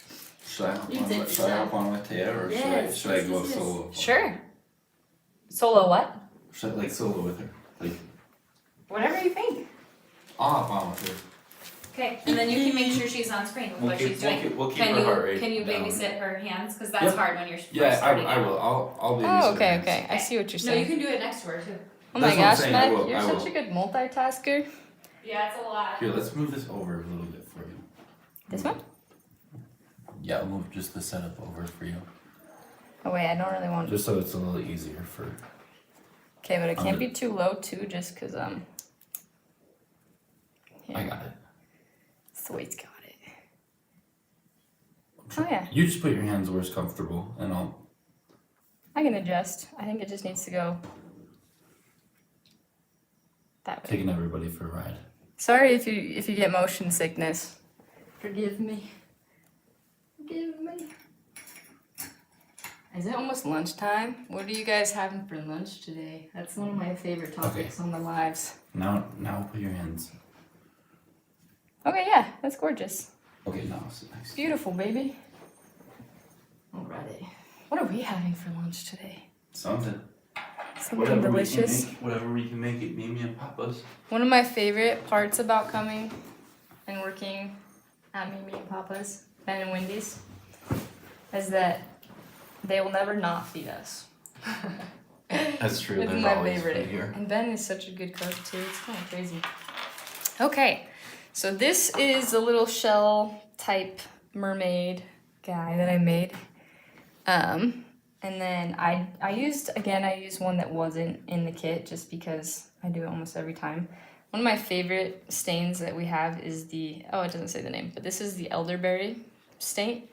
C: Should I hop
A: You
C: on
A: did
C: with, should I
A: yourself.
C: hop on with Teya or
A: Yes,
C: should I
A: yes,
C: go
A: yes, yes.
C: solo?
B: Sure. Solo what?
C: Should I like solo with her? Like
B: Whatever you think.
C: I'll hop on with her.
B: Okay, and then you can make sure she's on screen with what she's doing.
C: We'll keep
B: Can
C: her
B: you
C: heart rate
B: can you
C: down.
B: babysit her hands? Because that's
C: Yep.
B: hard when you're first
C: Yeah,
B: starting
C: I
B: out.
C: will. I'll babysit
A: Oh, okay,
C: her.
A: okay. I see what you're
B: No, you
A: saying.
B: can do it next to her too.
A: Oh
C: That's
A: my
C: what I'm
A: gosh,
C: saying, I
A: Mac,
C: will,
A: you're
C: I
A: such
C: will.
A: a good multitasker.
B: Yeah, it's a lot.
C: Here, let's move this over a little bit for you.
A: This one?
C: Yeah, I'll move just the setup over for you.
A: Oh wait, I don't really want.
C: Just so it's a little easier for.
A: Okay, but it can't be too low too, just cause
C: I got it.
A: Sweet's got it. Oh yeah,
C: You just put your hands where it's comfortable, and I'll.
A: I can adjust. I think it just needs to go that way.
C: Taking everybody for a ride.
A: Sorry if you get motion sickness. Forgive me. Forgive me. Is it almost lunchtime? What are you guys having for lunch today? That's one of my favorite topics on the lives.
C: Now put your hands.
A: Okay, yeah, that's gorgeous.
C: Okay, now it's nice.
A: Beautiful, baby. Alrighty. What are we having for lunch today?
C: Something.
A: Something delicious.
C: Whatever we can make it, Mimi and Papa's.
A: One of my favorite parts about coming and working at Mimi and Papa's, Ben and Wendy's, is that they will never not feed us.
C: That's true.
A: It's
C: There's
A: my
C: always
A: favorite.
C: food here.
A: And Ben is such a good cook too. It's kind of crazy. Okay, so this is a little shell type mermaid guy that I made. And then I used one that wasn't in the kit just because I do it almost every time. One of my favorite stains that we have is it doesn't say the name, but this is the elderberry stain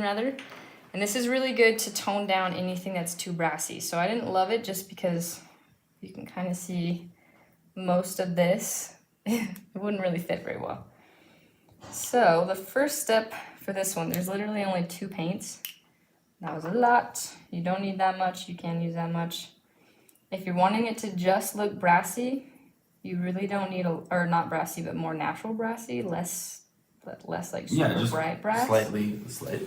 A: rather. And this is really good to tone down anything that's too brassy. So I didn't love it just because you can kind of see most of this. It wouldn't really fit very well. So the first step for this one, there's literally only 2 paints. That was a lot. You don't need that much. You can't use that much. If you're wanting it to just look brassy, you really don't need or not brassy, but more natural brassy, less like super bright brass.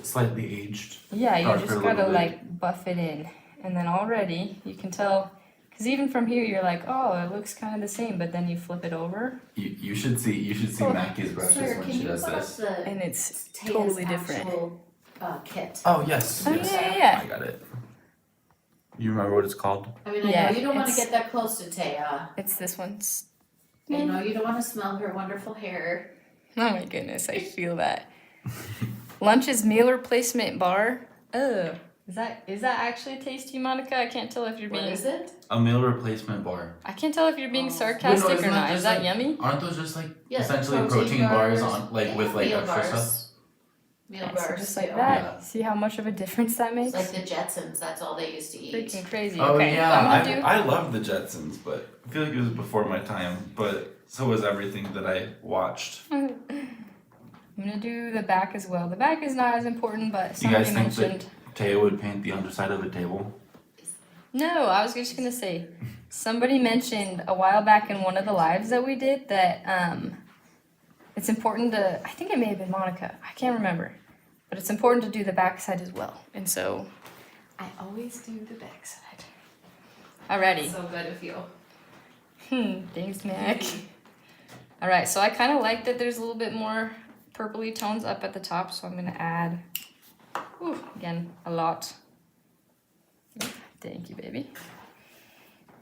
C: Slightly aged.
A: Yeah, you
C: darker
A: just
C: a little
A: gotta
C: bit.
A: like buff it in. And then already you can tell, because even from here you're like, oh, it looks kind of the same, but then you flip it over
C: You should see
A: Oh,
C: Mackie's brushes
D: Sir,
C: when
D: can
C: she
D: you
C: does
D: put up
C: this.
D: the
A: and it's
D: Teya's
A: totally different.
D: actual, kit?
C: Oh yes.
A: Oh,
C: yes.
A: yeah.
C: I got it. You remember what it's called?
D: I mean, I
A: Yeah,
D: know you don't want to
A: it's-
D: get that close to Teya.
A: It's this one.
D: I know you don't want to smell her wonderful hair.
A: Oh my goodness, I feel that. Lunch's meal replacement bar. Oh, is that actually tasty, Monica? I can't tell if you're
D: What
A: being.
D: is it?
C: A meal replacement bar.
A: I can't tell if you're being
D: Oh.
A: sarcastic
C: Wait, no,
A: or
C: isn't that
A: not.
C: just
A: Is that
C: like-
A: yummy?
C: Aren't those just like
D: Yeah,
C: essentially protein bars
D: bars,
C: on with like
D: meal
C: extra
D: bars.
C: stuff?
D: Meal
A: Yeah, so
D: bars.
A: just like
D: too.
A: that.
C: Yeah.
A: See how much of a difference that makes?
D: It's like the Jetsons. That's all they used to eat.
A: Freaking crazy.
C: Oh
A: Okay,
C: yeah,
A: I'm gonna do.
C: I love the Jetsons, but I feel like it was before my time. But so was everything that I watched.
A: I'm gonna do the back as well. The back is not as important, but
C: Do you guys
A: somebody
C: think
A: mentioned.
C: Teya would paint the underside of a table?
A: No, I was just gonna say, somebody mentioned a while back in one of the lives that we did that it's important to, I think it may have been Monica, I can't remember, but it's important to do the backside as well. And so I always do the backside. Alrighty.
D: So good of you.
A: Thanks, Mac. Alright, so I kind of like that there's a little bit more purpley tones up at the top, so I'm gonna add, again, a lot. Thank you, baby.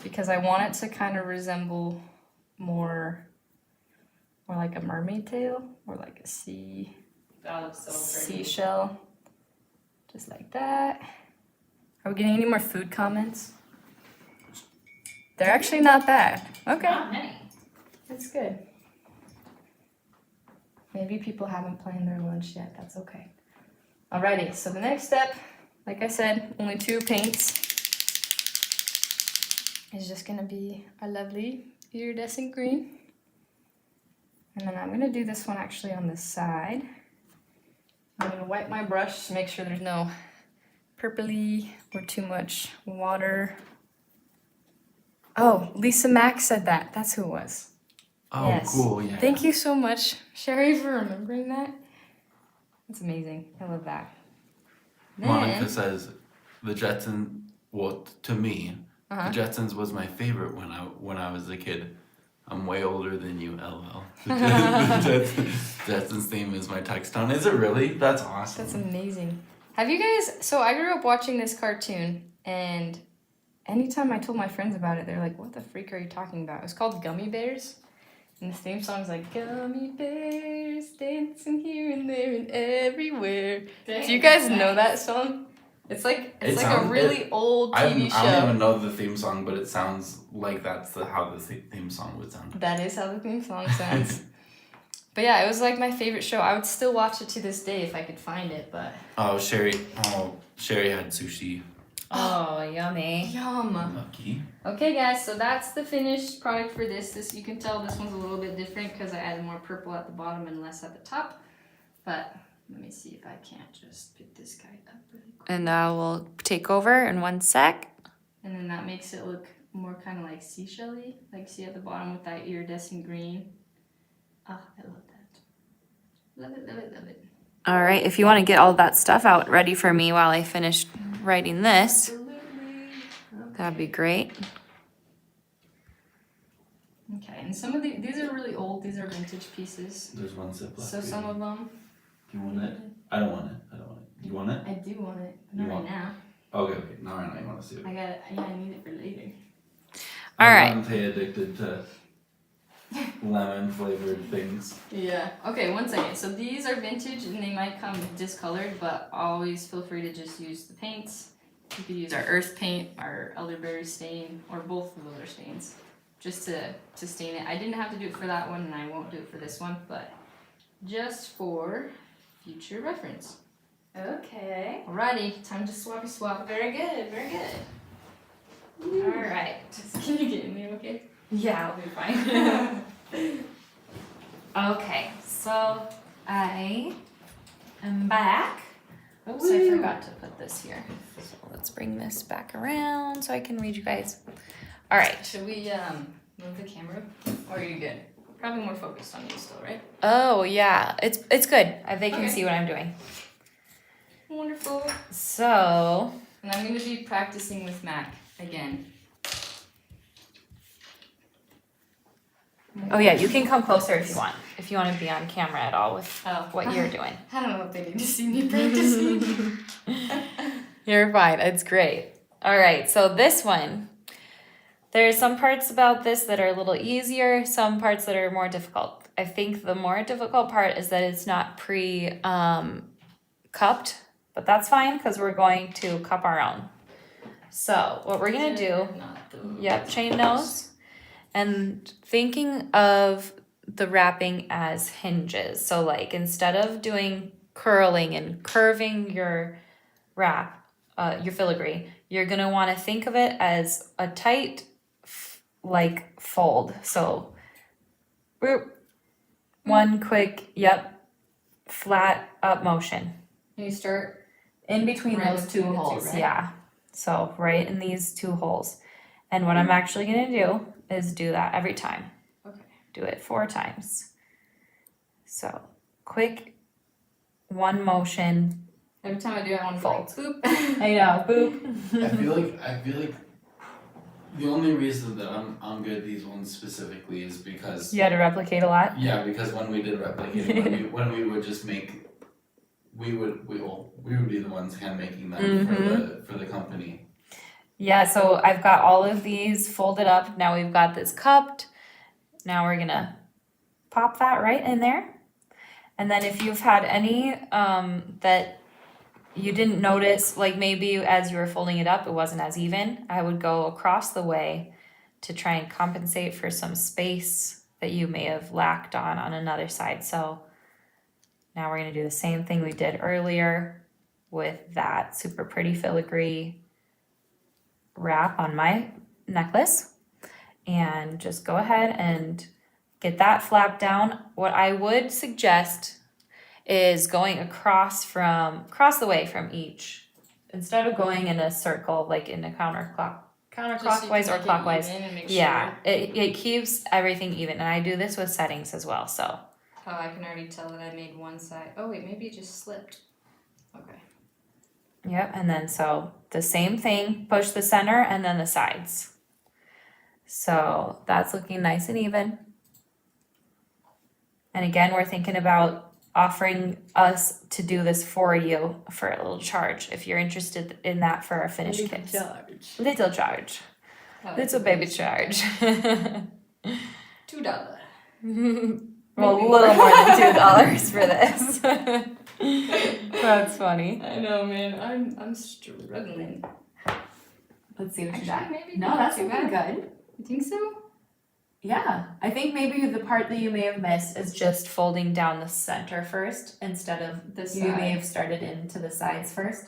A: Because I want it to kind of resemble more like a mermaid tail, or like a
D: That looks so pretty.
A: seashell. Just like that. Are we getting any more food comments? They're actually not bad. Okay.
D: Not many.
A: That's good. Maybe people haven't planned their lunch yet. That's okay. Alrighty, so the next step, like I said, only 2 paints, is just gonna be our lovely iridescent green. And then I'm gonna do this one actually on the side. I'm gonna wipe my brush to make sure there's no purpley or too much water. Oh, Lisa Mack said that. That's who it was.
C: Oh,
A: Yes.
C: cool, yeah.
A: Thank you so much, Sherry, for remembering that. That's amazing. I love that.
C: Monica
A: Then,
C: says the Jetsons, well, to me,
A: uh-huh.
C: the Jetsons was my favorite when I was a kid. I'm way older than you, LL. The Jetsons theme is my text tone. Is it really? That's awesome.
A: That's amazing. Have you guys, so I grew up watching this cartoon, and anytime I told my friends about it, they're like, what the freak are you talking about? It was called Gummy Bears. And the theme song's like, gummy bears dancing here and there and everywhere. Do you guys know that song? It's like a really old TV show.
C: I don't even know the theme song, but it sounds like that's how the theme song would sound.
A: That is how the theme song sounds. But yeah, it was like my favorite show. I would still watch it to this day if I could find it, but...
C: Sherry had sushi.
D: Oh, yummy.
A: Yum.
C: Lucky.
A: Okay guys, so that's the finished product for this. You can tell this one's a little bit different because I added more purple at the bottom and less at the top. But let me see if I can't just pick this guy up really quick.
B: And I will take over in 1 sec.
A: And then that makes it look more kind of like seashell-y. Like see at the bottom with that iridescent green. Oh, I love that. Love it, love it, love it.
B: All right, if you want to get all that stuff out ready for me while I finish writing this,
A: Absolutely.
B: that'd be great.
A: Okay, and some of these are really old. These are vintage pieces.
C: There's one sip left.
A: So some of them,
C: Do you want it? I don't want it. You want it?
A: I do want it, but
C: You
A: not
C: want-
A: right now.
C: Okay. Not right now. You want to see it?
A: I need it for later.
B: All right.
C: I'm addicted to lemon flavored things.
A: Yeah. Okay, 1 second. So these are vintage and they might come discolored, but always feel free to just use the paints. You could use our earth paint, our elderberry stain, or both of those stains, just to stain it. I didn't have to do it for that one, and I won't do it for this one, but just for future reference.
D: Okay.
A: Alrighty, time to swappy swap.
D: Very good, very good. All right.
A: Can you get in there, okay?
D: Yeah, I'll be fine. Okay, so I am back.
B: Oops, I forgot to put this here. So let's bring this back around so I can read you guys. All right.
A: Should we move the camera, or are you good? Probably more focused on you still, right?
B: Oh yeah, it's good. They can
A: Okay.
B: see what I'm doing.
A: Wonderful.
B: So
A: And I'm gonna be practicing with Mac again.
B: oh yeah, you can come closer if you want. If you want to be on camera at all with what you're doing.
A: I don't know if they need to see me practicing.
B: You're fine. It's great. All right. So this one, there's some parts about this that are a little easier, some parts that are more difficult. I think the more difficult part is that it's not cupped, but that's fine because we're going to cup our own. So what we're going to do, chain nose, and thinking of the wrapping as hinges. So like instead of doing curling and curving your wrap, your filigree, you're going to want to think of it as a tight fold. So one quick, flat up motion.
A: Can you start
B: in between
A: Right
B: those two
A: between the two,
B: holes,
A: right?
B: yeah. So right in these two holes. And what I'm actually gonna do is do that every time.
A: Okay.
B: Do it 4 times. So quick, one motion.
A: Every time I do it, I want to
B: Fold.
A: boop.
B: I know, boop.
C: I feel like the only reason that I'm good at these ones specifically is because
B: You had to replicate a lot.
C: yeah, because when we did replicating, when we would just make, we would be the ones hand making them for the company.
B: Yeah, so I've got all of these folded up. Now we've got this cupped. Now we're gonna pop that right in there. And then if you've had any that you didn't notice, like maybe as you were folding it up, it wasn't as even, I would go across the way to try and compensate for some space that you may have lacked on another side. So now we're gonna do the same thing we did earlier with that super pretty filigree wrap on my necklace, and just go ahead and get that flap down. What I would suggest is going across the way from each, instead of going in a circle like in a counterclockwise or clockwise. Yeah, it keeps everything even, and I do this with settings as well. So
A: Oh, I can already tell that I made one side. Oh wait, maybe it just slipped. Okay.
B: yep, and then so the same thing, push the center and then the sides. So that's looking nice and even. And again, we're thinking about offering us to do this for you for a little charge if you're interested in that for our finished kits. Little charge. Little baby charge.
A: $2.
B: Well, a little more than $2 for this. That's funny.
A: I know, man. I'm struggling.
B: Let's see what you
A: Actually,
B: got.
A: maybe
B: No,
A: not
B: that's
A: too
B: looking
A: bad.
B: good.
A: You think so?
B: Yeah, I think maybe the part that you may have missed is just folding down the center first instead of
A: This
B: you may
A: side.
B: have started into the sides first.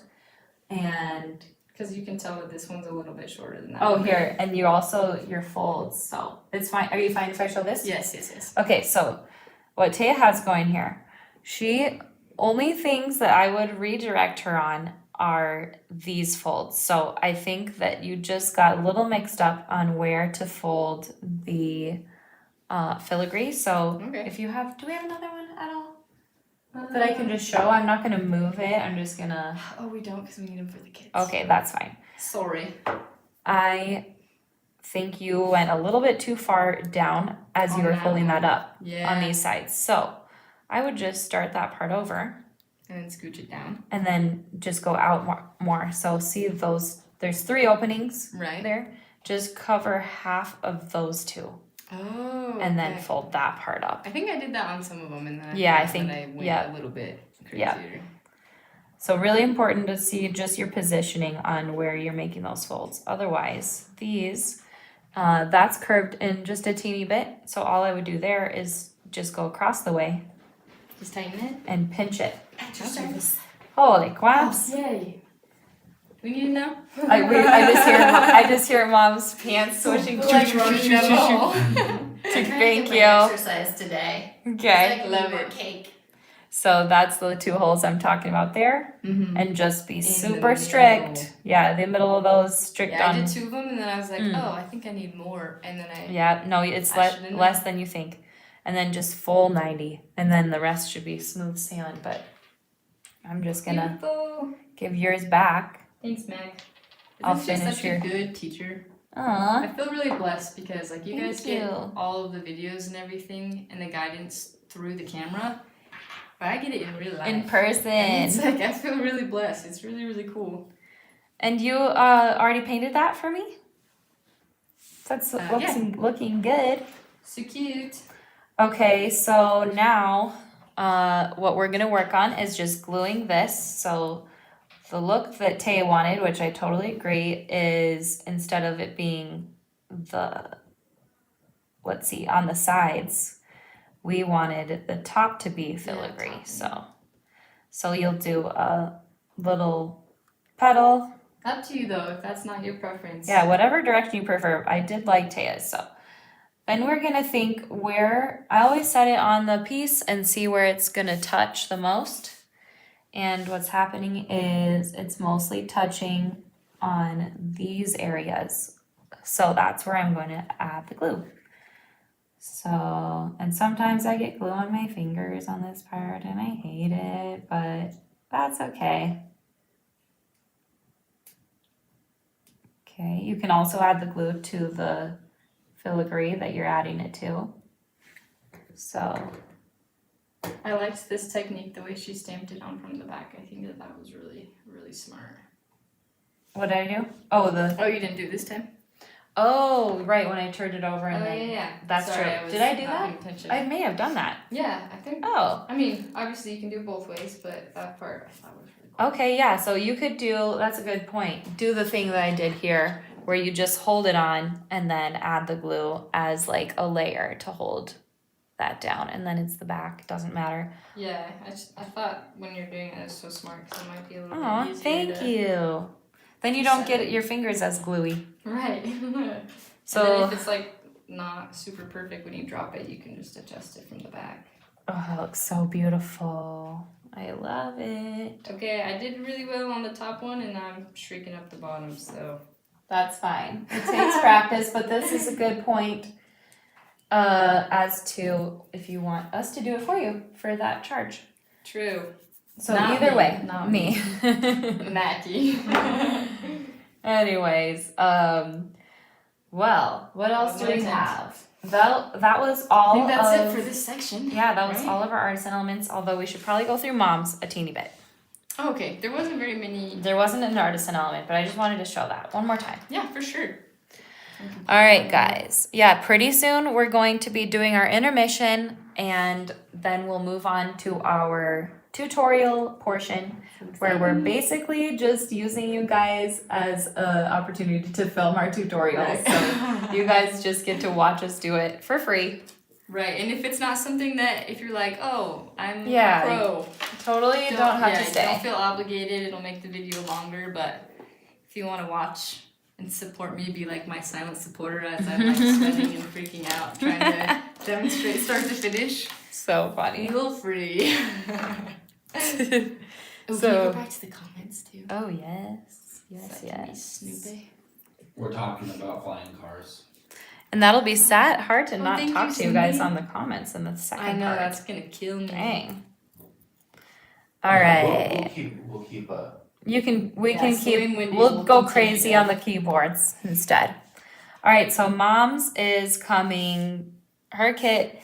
B: And
A: Because you can tell that this one's a little bit shorter than that.
B: oh,
A: one.
B: here, and you also your folds, so it's fine. Are you fine if I show this?
A: Yes.
B: Okay, so what Teya has going here, she only things that I would redirect her on are these folds. So I think that you just got a little mixed up on where to fold the filigree. So
A: Okay.
B: if you have, do we have another one at all that I can just show? I'm not gonna move it. I'm just gonna.
A: Oh, we don't because we need them for the kids.
B: Okay, that's fine.
A: Sorry.
B: I think you went a little bit too far down as you
A: On
B: were
A: that
B: folding
A: one.
B: that up
A: Yeah.
B: on these sides. So I would just start that part over
A: And then scooch it down.
B: and then just go out more. So see those, there's 3 openings
A: Right.
B: there. Just cover half of those 2
A: Oh.
B: and then
A: okay.
B: fold that part up.
A: I think I did that on some of them, and then
B: Yeah, I
A: found
B: think-
A: that I went
B: yeah.
A: a little bit crazier.
B: Yeah. So really important to see just your positioning on where you're making those folds. Otherwise, these, that's curved in just a teeny bit. So all I would do there is just go across the way
A: Just tighten it.
B: and pinch it.
D: Exercise.
B: Holy quaps.
A: Yay. We need it now.
B: I just hear mom's pants swishing.
A: Like running down the hall.
B: Thank you.
D: Exercise today.
B: Okay.
D: It's like
A: Love
D: more
A: it.
D: cake.
B: So that's the 2 holes I'm talking about there.
A: Mm-hmm.
B: And just be
A: the
B: super strict.
A: middle.
B: Yeah, the middle of those strict
A: Yeah, I
B: on.
A: did 2 of them, and then I was like,
B: Mm.
A: oh, I think I need more, and then I.
B: Yeah, no, it's
A: I should've known.
B: less than you think. And then just full 90. And then the rest should be smooth sailing. But I'm just gonna
A: Beautiful.
B: give yours back.
A: Thanks, Mac.
B: I'll
A: Isn't she
B: finish
A: such
B: your-
A: a good teacher?
B: Aw.
A: I feel really blessed because like you
B: Thank
A: guys get
B: you.
A: all of the videos and everything and the guidance through the camera, but I get it in real life.
B: In
A: And it's
B: person.
A: like I feel really blessed. It's really, really cool.
B: And you already painted that for me? That's
A: Yeah.
B: looking good.
A: So cute.
B: Okay, so now what we're gonna work on is just gluing this. So the look that Teya wanted, which I totally agree, is instead of it being let's see, on the sides, we wanted the top to be filigree. So you'll do a little petal.
A: Up to you though, if that's not your preference.
B: Yeah, whatever direction you prefer. I did like Teya's, so. And we're gonna think where, I always set it on the piece and see where it's gonna touch the most. And what's happening is it's mostly touching on these areas. So that's where I'm going to add the glue. So, and sometimes I get glue on my fingers on this part and I hate it, but that's okay. Okay, you can also add the glue to the filigree that you're adding it to. So,
A: I liked this technique, the way she stamped it on from the back. I think that was really, really smart.
B: what did I do? Oh,
A: Oh, you didn't do this time?
B: oh, right, when I turned it over and
A: Oh,
B: then.
A: yeah.
B: That's
A: Sorry,
B: true.
A: I was
B: Did I do
A: not
B: that?
A: paying attention.
B: I may have done that.
A: Yeah, I think.
B: Oh,
A: I mean, obviously you can do it both ways, but that part I thought was really cool.
B: okay, yeah, so you could do, that's a good point. Do the thing that I did here, where you just hold it on and then add the glue as like a layer to hold that down. And then it's the back, doesn't matter.
A: Yeah, I thought when you're doing it, it was so smart because it might be a little
B: Aw,
A: bit easier
B: thank
A: to...
B: you. Then you don't get your fingers as gluey.
A: Right.
B: So-
A: And then if it's like not super perfect when you drop it, you can just adjust it from the back.
B: Oh, it looks so beautiful. I love it.
A: Okay, I did really well on the top one and I'm shrinking up the bottom, so...
B: That's fine. It takes practice, but this is a good point as to if you want us to do it for you for that charge.
A: True.
B: So
A: Not
B: either
A: me,
B: way,
A: not
B: me.
A: Mackie.
B: Anyways, well, what else do we
A: Amazing.
B: have? That was all
A: I think that's
B: of,
A: it for this section.
B: yeah, that was
A: right?
B: all of our artisan elements, although we should probably go through mom's a teeny bit.
A: Okay, there wasn't very many...
B: There wasn't an artisan element, but I just wanted to show that one more time.
A: Yeah, for sure.
B: All right, guys. Yeah, pretty soon we're going to be doing our intermission, and then we'll move on to our tutorial portion where we're basically just using you guys as an opportunity to film our tutorials. So you guys just get to watch us do it for free.
A: Right, and if it's not something that, if you're like, oh, I'm
B: Yeah,
A: a pro,
B: Totally don't have to stay.
A: Don't feel obligated, it'll make the video longer, but if you want to watch and support me, be like my silent supporter as I'm like sweating and freaking out, trying to demonstrate start to finish,
B: So funny.
A: feel free. Oh, can you
B: So-
A: go back to the comments too?
B: Oh, yes. Yes,
A: So I can be
B: yes.
A: Snoopy.
C: We're talking about flying cars.
B: And that'll be sad, hard to
A: Oh,
B: not
A: thank
B: talk
A: you,
B: to you guys
A: Cindy.
B: on the comments in the second
A: I know,
B: part.
A: that's gonna kill me.
B: Dang. All
C: Yeah,
B: right.
C: We'll keep
B: We can
A: Yeah,
B: keep,
A: Slim Windy
B: we'll
A: will
B: go
A: continue
B: crazy
A: that.
B: on the keyboards instead. All right, so mom's is coming, her kit,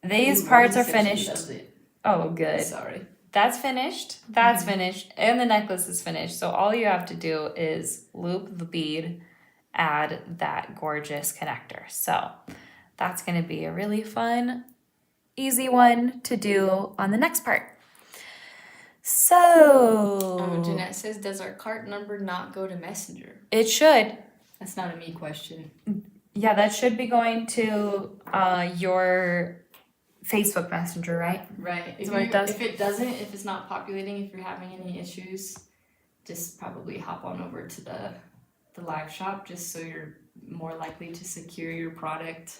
B: these
A: Ooh,
B: parts are
A: this section
B: finished.
A: does it.
B: Oh, good.
A: Sorry.
B: That's finished, that's
A: Mm-hmm.
B: finished, and the necklace is finished. So all you have to do is loop the bead, add that gorgeous connector. So that's gonna be a really fun, easy one to do on the next part. So
A: Oh, Jeanette says, does our cart number not go to Messenger?
B: it should.
A: That's not a me question.
B: Yeah, that should be going to your Facebook Messenger, right?
A: Right.
B: Is what it does?
A: If it doesn't, if it's not populating, if you're having any issues, just probably hop on over to the live shop just so you're more likely to secure your product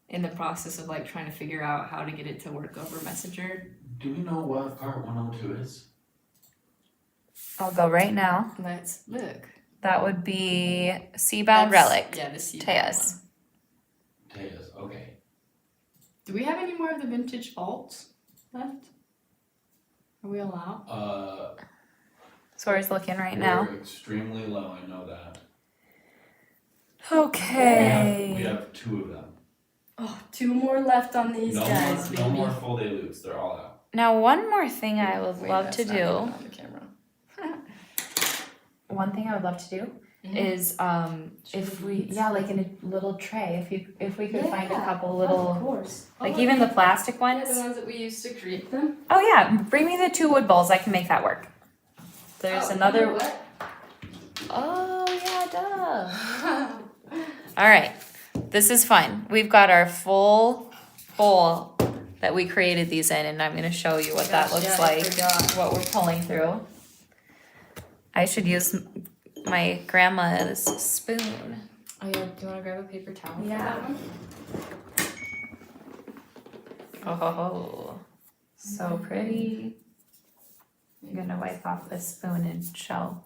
A: in the process of like trying to figure out how to get it to work over Messenger.
C: Do we know what part 102 is?
B: I'll go right now.
A: Let's look.
B: That would be Seabound
A: That's-
B: Relic.
A: Yeah, the Seabound
B: Teya's.
A: one.
C: Teya's, okay.
A: Do we have any more of the vintage vaults left? Are we allowed?
B: So we're looking right now.
C: We're extremely low, I know that.
B: Okay.
C: We have 2 of them.
A: Oh, 2 more left on these guys,
C: no
A: baby.
C: more full day loops, they're all out.
B: Now, one more thing I would
A: Wait,
B: love
A: that's
B: to
A: not even
B: do.
A: on the camera.
B: One thing I would love to do is if we like in a little tray, if we could find a couple little
A: Of course.
B: like even the plastic ones.
A: the ones that we used to create them.
B: Oh yeah, bring me the 2 wood bowls. I can make that work. There's another.
A: You know what?
B: Oh yeah, duh. All right, this is fun. We've got our full bowl that we created these in, and I'm gonna show you what that
A: Gosh,
B: looks
A: yeah, I
B: like.
A: forgot.
B: What we're pulling through. I should use my grandma's spoon.
A: Oh yeah, do you want to grab a paper towel for
B: Yeah.
A: that one?
B: Oh, ho, ho. So pretty. I'm gonna wipe off this spoon and show.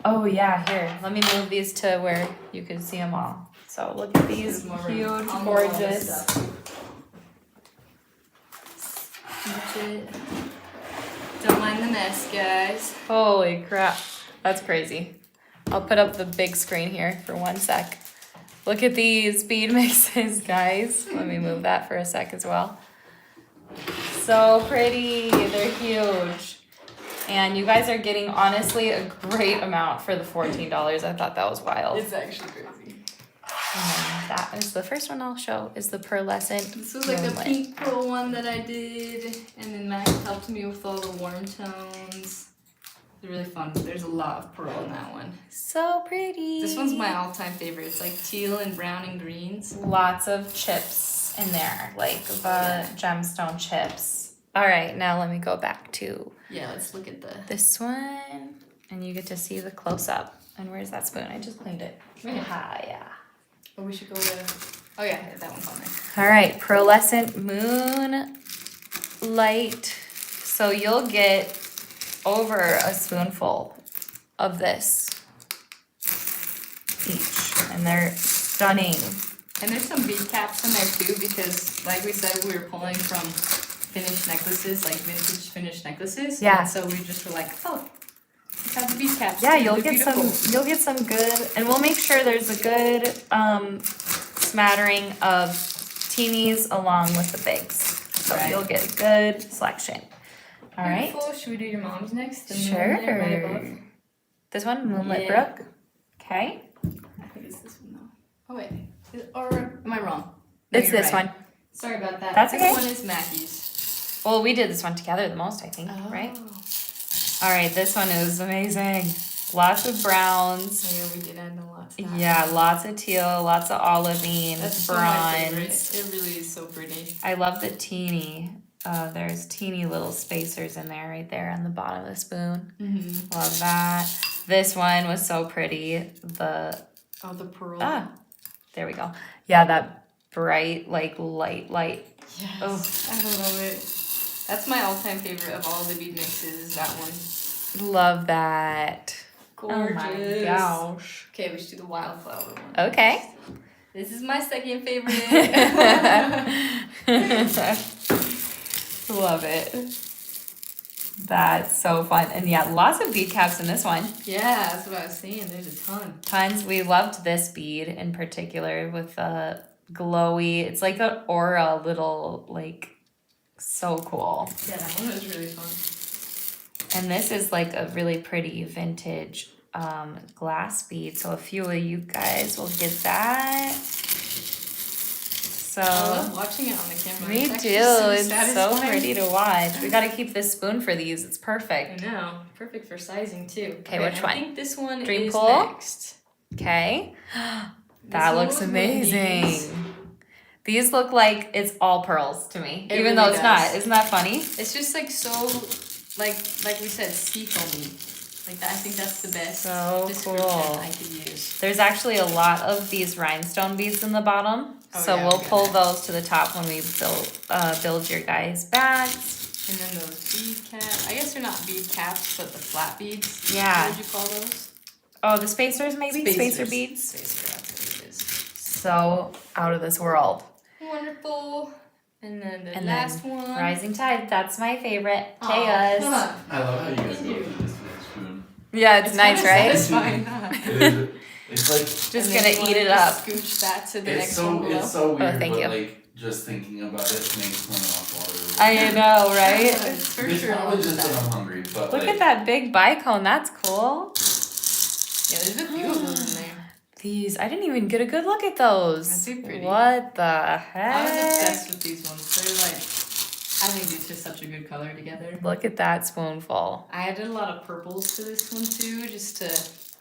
B: Oh yeah, here, let me move these to where you can see them all. So look at these
A: This is more
B: huge,
A: on the wall
B: gorgeous.
A: stuff. Legit. Don't mind the mess, guys.
B: Holy crap, that's crazy. I'll put up the big screen here for 1 sec. Look at these bead mixes, guys. Let me move that for a sec as well. So pretty, they're huge. And you guys are getting, honestly, a great amount for the $14. I thought that was wild.
A: It's actually crazy.
B: And that is the first one I'll show, is the pearlescent
A: This was like a
B: moonlit.
A: pink pearl one that I did, and then Max helped me with all the warm tones. It's really fun. There's a lot of pearl in that one.
B: So pretty.
A: This one's my all-time favorite. It's like teal and brown and greens.
B: Lots of chips in there, like the gemstone chips. All right, now let me go back to
A: Yeah, let's look at the.
B: this one, and you get to see the close-up. And where's that spoon? I just cleaned it. Ah, yeah.
A: Oh, we should go to. Oh yeah, that one's on there.
B: All right, pearlescent moonlight. So you'll get over a spoonful of this each, and they're stunning.
A: And there's some bead caps in there too, because like we said, we were pulling from finished necklaces, like vintage finished necklaces.
B: Yeah.
A: And so we just were like, oh, let's have the bead caps.
B: Yeah,
A: too.
B: you'll
A: They're
B: get
A: beautiful.
B: some. You'll get some good, and we'll make sure there's a good smattering of teenies along with the bigs, so
A: Right.
B: you'll get a good selection. All right.
A: Beautiful. Should we do your mom's next? The moon
B: Sure.
A: there right above?
B: This one, Moonlit
A: Yeah.
B: Brook. Okay.
A: I think it's this one though. Oh wait, or am I wrong? No,
B: It's
A: you're
B: this
A: right.
B: one.
A: Sorry about that.
B: That's
A: this
B: okay.
A: one is Mackie's.
B: Well, we did this one together the most, I think, right? All right, this one is amazing. Lots of browns.
A: Oh, yeah, we did end a lot. to that.
B: Yeah, lots of teal, lots of olivine,
A: That's so my favorite.
B: bronze.
A: It really is so pretty.
B: I love the teeny. There's teeny little spacers in there right there on the bottom of the spoon.
A: Mm-hmm.
B: Love that. This one was so pretty.
A: Oh, the pearl.
B: There we go. Yeah, that bright, like light.
A: Yes.
B: Oh.
A: I love it. That's my all-time favorite of all the bead mixes. Is that one.
B: Love that.
A: Gorgeous.
B: Oh my gosh.
A: Okay, we should do the wildflower one.
B: Okay.
A: This is my second favorite.
B: Love it. That's so fun. And yeah, lots of bead caps in this one.
A: Yeah, that's what I was saying. There's a ton.
B: Tons. We loved this bead in particular with the glowy. It's like an aura little, like, so cool.
A: Yeah, that one was really fun.
B: And this is like a really pretty vintage glass bead. So a few of you guys will get that. So
A: I love watching it on the camera.
B: we
A: It's
B: do.
A: actually
B: It's so
A: satisfying.
B: pretty to watch. We got to keep this spoon for these. It's
A: I
B: perfect.
A: know. Perfect for sizing too.
B: Okay, which one?
A: I think this one
B: Dream
A: is
B: Pool?
A: next.
B: Okay.
A: This
B: That
A: one
B: looks
A: was one of
B: amazing.
A: these.
B: These look like it's all pearls to me,
A: It
B: even
A: really
B: though it's not.
A: does.
B: Isn't that funny?
A: It's just like so, like we said, seafoamy. Like that, I think that's the best
B: So
A: description
B: cool.
A: I could use.
B: There's actually a lot of these rhinestone beads in the bottom,
A: Oh,
B: so
A: yeah,
B: we'll
A: we
B: pull
A: got
B: those to the top when we build your guys' bags.
A: And then those bead caps. I guess they're not bead caps, but the flat beads.
B: Yeah.
A: What would you call those?
B: Oh, the spacers maybe? Spacer beads.
A: Spacer, that's what it is.
B: So out of this world.
A: Wonderful. And then the
B: And
A: last
B: then
A: one.
B: Rising Tide, that's my favorite.
A: Aw.
B: Teya's.
C: I love how you guys
A: Thank
C: go
A: you.
C: through this with a spoon.
B: Yeah, it's nice,
A: kinda
B: right?
A: satisfying, huh?
C: It is. It's like
B: Just
A: And then
B: gonna
A: you
B: eat
A: wanna
B: it
A: just
B: up.
A: Scooch that to the
C: it's
A: next
C: so
A: one below.
C: it's so weird,
B: thank
C: but
B: you.
C: like just thinking about it makes my mouth water.
B: I know, right?
A: It's for
C: It's
A: sure.
C: probably
A: I'll
C: just
A: do
C: that
A: that.
C: I'm hungry, but
B: Look
C: like,
B: at that big bicone. That's cool.
A: Yeah, there's a few of those in there.
B: These, I didn't even get a good look at those.
A: Aren't they pretty?
B: What the
A: I was
B: heck?
A: obsessed with these ones. They're like, I think these are such a good color together.
B: Look at that spoonful.
A: I added a lot of purples to this one too, just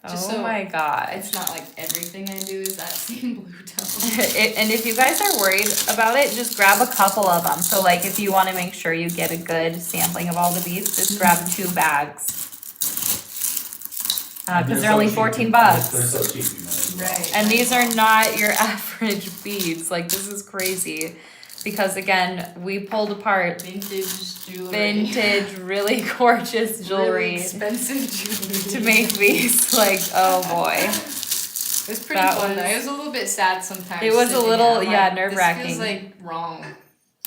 B: Oh
A: so
B: my god.
A: it's not like everything I do is that same blue tone.
B: And if you guys are worried about it, just grab a couple of them. So like if you want to make sure you get a good sampling of all the beads, just grab 2 bags. Because they're only 14 bucks.
C: They're so cheap, you might as well.
A: Right.
B: And these are not your average beads. Like, this is crazy. because again, we pulled apart
A: Vintage jewelry.
B: vintage, really gorgeous
A: Really
B: jewelry
A: expensive jewelry.
B: to make these. Like, oh boy.
A: It was pretty
B: That
A: fun though.
B: was-
A: It was a little bit sad sometimes.
B: It was a
A: sitting
B: little,
A: there. I'm
B: yeah,
A: like,
B: nerve-wracking.
A: This feels like wrong.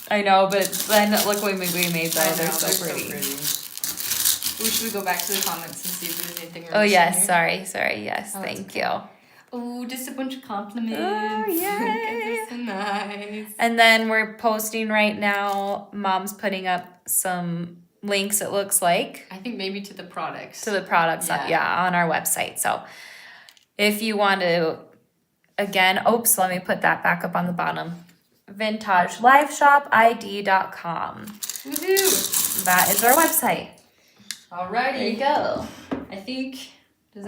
B: I know, but then look what we made though.
A: I know,
B: They're so pretty.
A: Ooh, should we go back to the comments and see if there's anything we're
B: Oh
A: missing
B: yes,
A: here?
B: sorry, yes,
A: Oh, that's
B: thank
A: okay.
B: you.
A: Oh, just a bunch of compliments.
B: Oh, yay.
A: They're so nice.
B: And then we're posting right now. Mom's putting up some links, it looks like,
A: I think maybe to the products.
B: to the products on our website. So if you want to, again, oops, let me put that back up on the bottom. VintageLiveshopID.com.
A: Woohoo!
B: That is our website.
A: Alrighty.
B: go.
A: I think is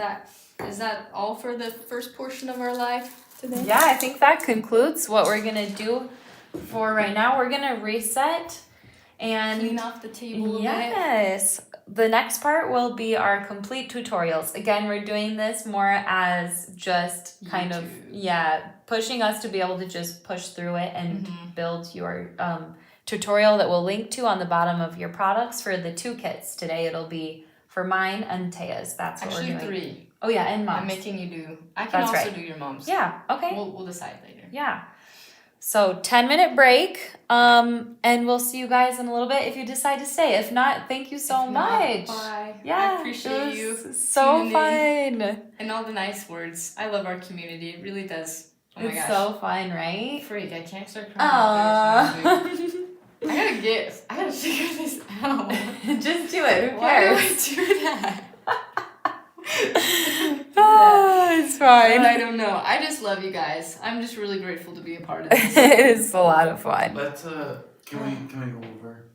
A: that all for the first portion of our live today?
B: Yeah, I think that concludes what we're gonna do for right now. We're gonna reset and
A: Clean off the table a bit.
B: yes, the next part will be our complete tutorials. Again, we're doing this more as just kind of
A: YouTube.
B: pushing us to be able to just push through it and
A: Mhm.
B: build your tutorial that we'll link to on the bottom of your products for the 2 kits. Today it'll be for mine and Taya's. That's what
A: Actually
B: we're doing.
A: 3.
B: Oh yeah, and
A: I'm
B: mom's.
A: making you do. I can
B: That's
A: also
B: right.
A: do your mom's.
B: Yeah, okay.
A: We'll decide later.
B: Yeah. So 10-minute break. And we'll see you guys in a little bit if you decide to stay. If not, thank you so
A: If not,
B: much.
A: bye.
B: Yeah.
A: I appreciate you.
B: it was so
A: tuning
B: fun.
A: And all the nice words. I love our community. It really does. Oh my
B: It's
A: gosh.
B: so fun, right?
A: Freak, I can't start crying. after
B: Aww.
A: this one, dude. I gotta figure this out.
B: Just do it. Who
A: Why do I
B: cares?
A: do that?
B: Oh, it's fine.
A: I don't know. I just love you guys. I'm just really grateful to be a part of this.
B: It is a lot of fun.
C: Let's can we go over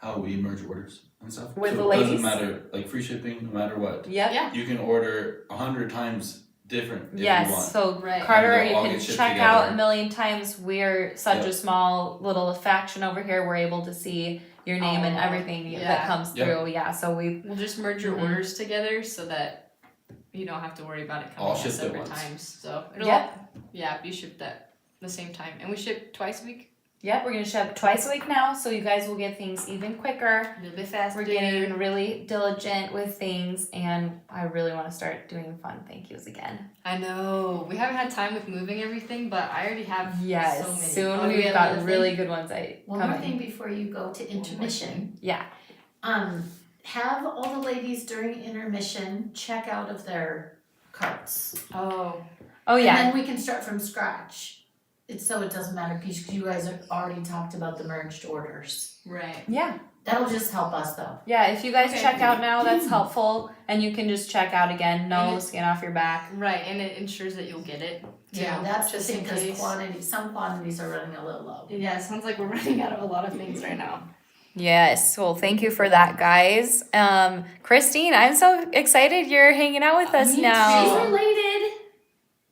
C: how we merge orders and stuff?
B: With
C: so
B: the
C: it
B: ladies?
C: doesn't matter, like free shipping, no matter what.
B: Yep.
A: Yeah.
C: You can order 100 times different if you
B: Yes,
C: want.
B: so
A: Right.
B: Carter,
C: And
B: you
C: they'll all
B: can
C: get shipped
B: check out
C: together.
B: a million times. We're such a
C: Yep.
B: small little faction over here. We're able to see your name and
A: Oh,
B: everything that
A: yeah.
B: comes
C: Yep.
B: through. Yeah, so we
A: We'll just merge your
B: Mhm.
A: orders together so that you don't have to worry about it coming
C: All
A: at
C: shipped at
A: separate
C: once.
A: times. So it'll be shipped at the same time. And we ship twice a week.
B: we're gonna ship twice a week now, so you guys will get things even quicker.
A: A little bit faster.
B: We're getting really diligent with things, and I really want to start doing fun thank yous again.
A: I know. We haven't had time with moving everything, but I already have
B: Yes,
A: so many.
B: soon
D: Oh,
B: we've
D: yeah,
B: got
D: another
B: really
D: thing?
B: good ones
D: One more
B: coming.
D: thing before you go to intermission.
B: Yeah.
D: Have all the ladies during intermission check out of their carts.
A: Oh.
B: Oh yeah.
D: And then we can start from scratch. So it doesn't matter because you guys have already talked about the merged orders.
A: Right.
B: Yeah.
D: That'll just help us though.
B: Yeah, if you guys
A: Okay.
B: check out now, that's helpful, and you can just check out again. No
A: And it-
B: skin off your back.
A: Right, and it ensures that you'll get it.
D: Yeah,
A: too,
D: that's the
A: just
D: thing
A: in
D: because
A: case.
D: some quantities are running a little low.
A: Yeah, it sounds like we're running out of a lot of things right now.
B: Yes, well, thank you for that, guys. Christine, I'm so excited you're hanging out with us
A: Me
B: now.
D: She's related.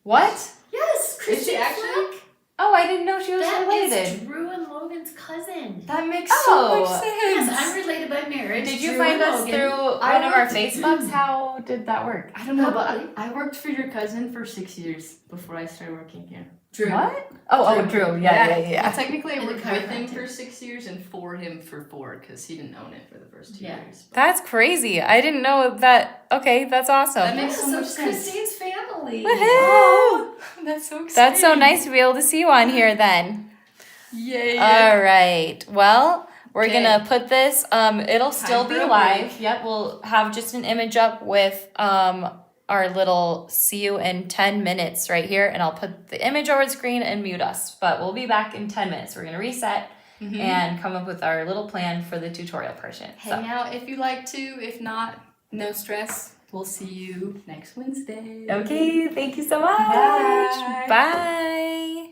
B: What?
D: Yes, Christian
A: actually?
D: Fleck.
B: Oh, I didn't know she was
D: That
B: related.
D: is Drew and Logan's cousin.
A: That makes
B: Oh.
A: so much sense.
D: Yes, I'm related by marriage.
B: Did you
D: Drew
B: find
D: and
B: us
D: Logan.
B: through
A: I
B: one of our
A: worked-
B: Facebooks? How did that work?
A: I don't know, but
D: Probably.
A: I worked for your cousin for 6 years before I started working here.
D: Drew.
B: What? Oh, Drew. Yeah.
A: Well, technically, I
D: And the
A: worked with him
D: chiropractor.
A: for 6 years and for him for 4 because he didn't own it for the first 2
D: Yeah.
A: years. But
B: That's crazy. I didn't know that. Okay, that's awesome.
A: That makes so much
D: it's
A: sense.
D: Christine's family.
B: Woohoo!
A: That's so exciting.
B: That's so nice to be able to see you on here then.
A: Yay.
B: All right. Well, we're
A: Okay.
B: gonna put this. It'll still
A: for
B: be
A: a
B: live.
A: break.
B: Yep. We'll have just an image up with our little see you in 10 minutes right here, and I'll put the image over the screen and mute us. But we'll be back in 10 minutes. We're gonna reset
A: Mhm.
B: and come up with our little plan for the tutorial portion.
A: Hang out if you like to. If not, no stress. We'll see you next Wednesday.
B: Okay. Thank you so much.
A: Bye.
B: Bye.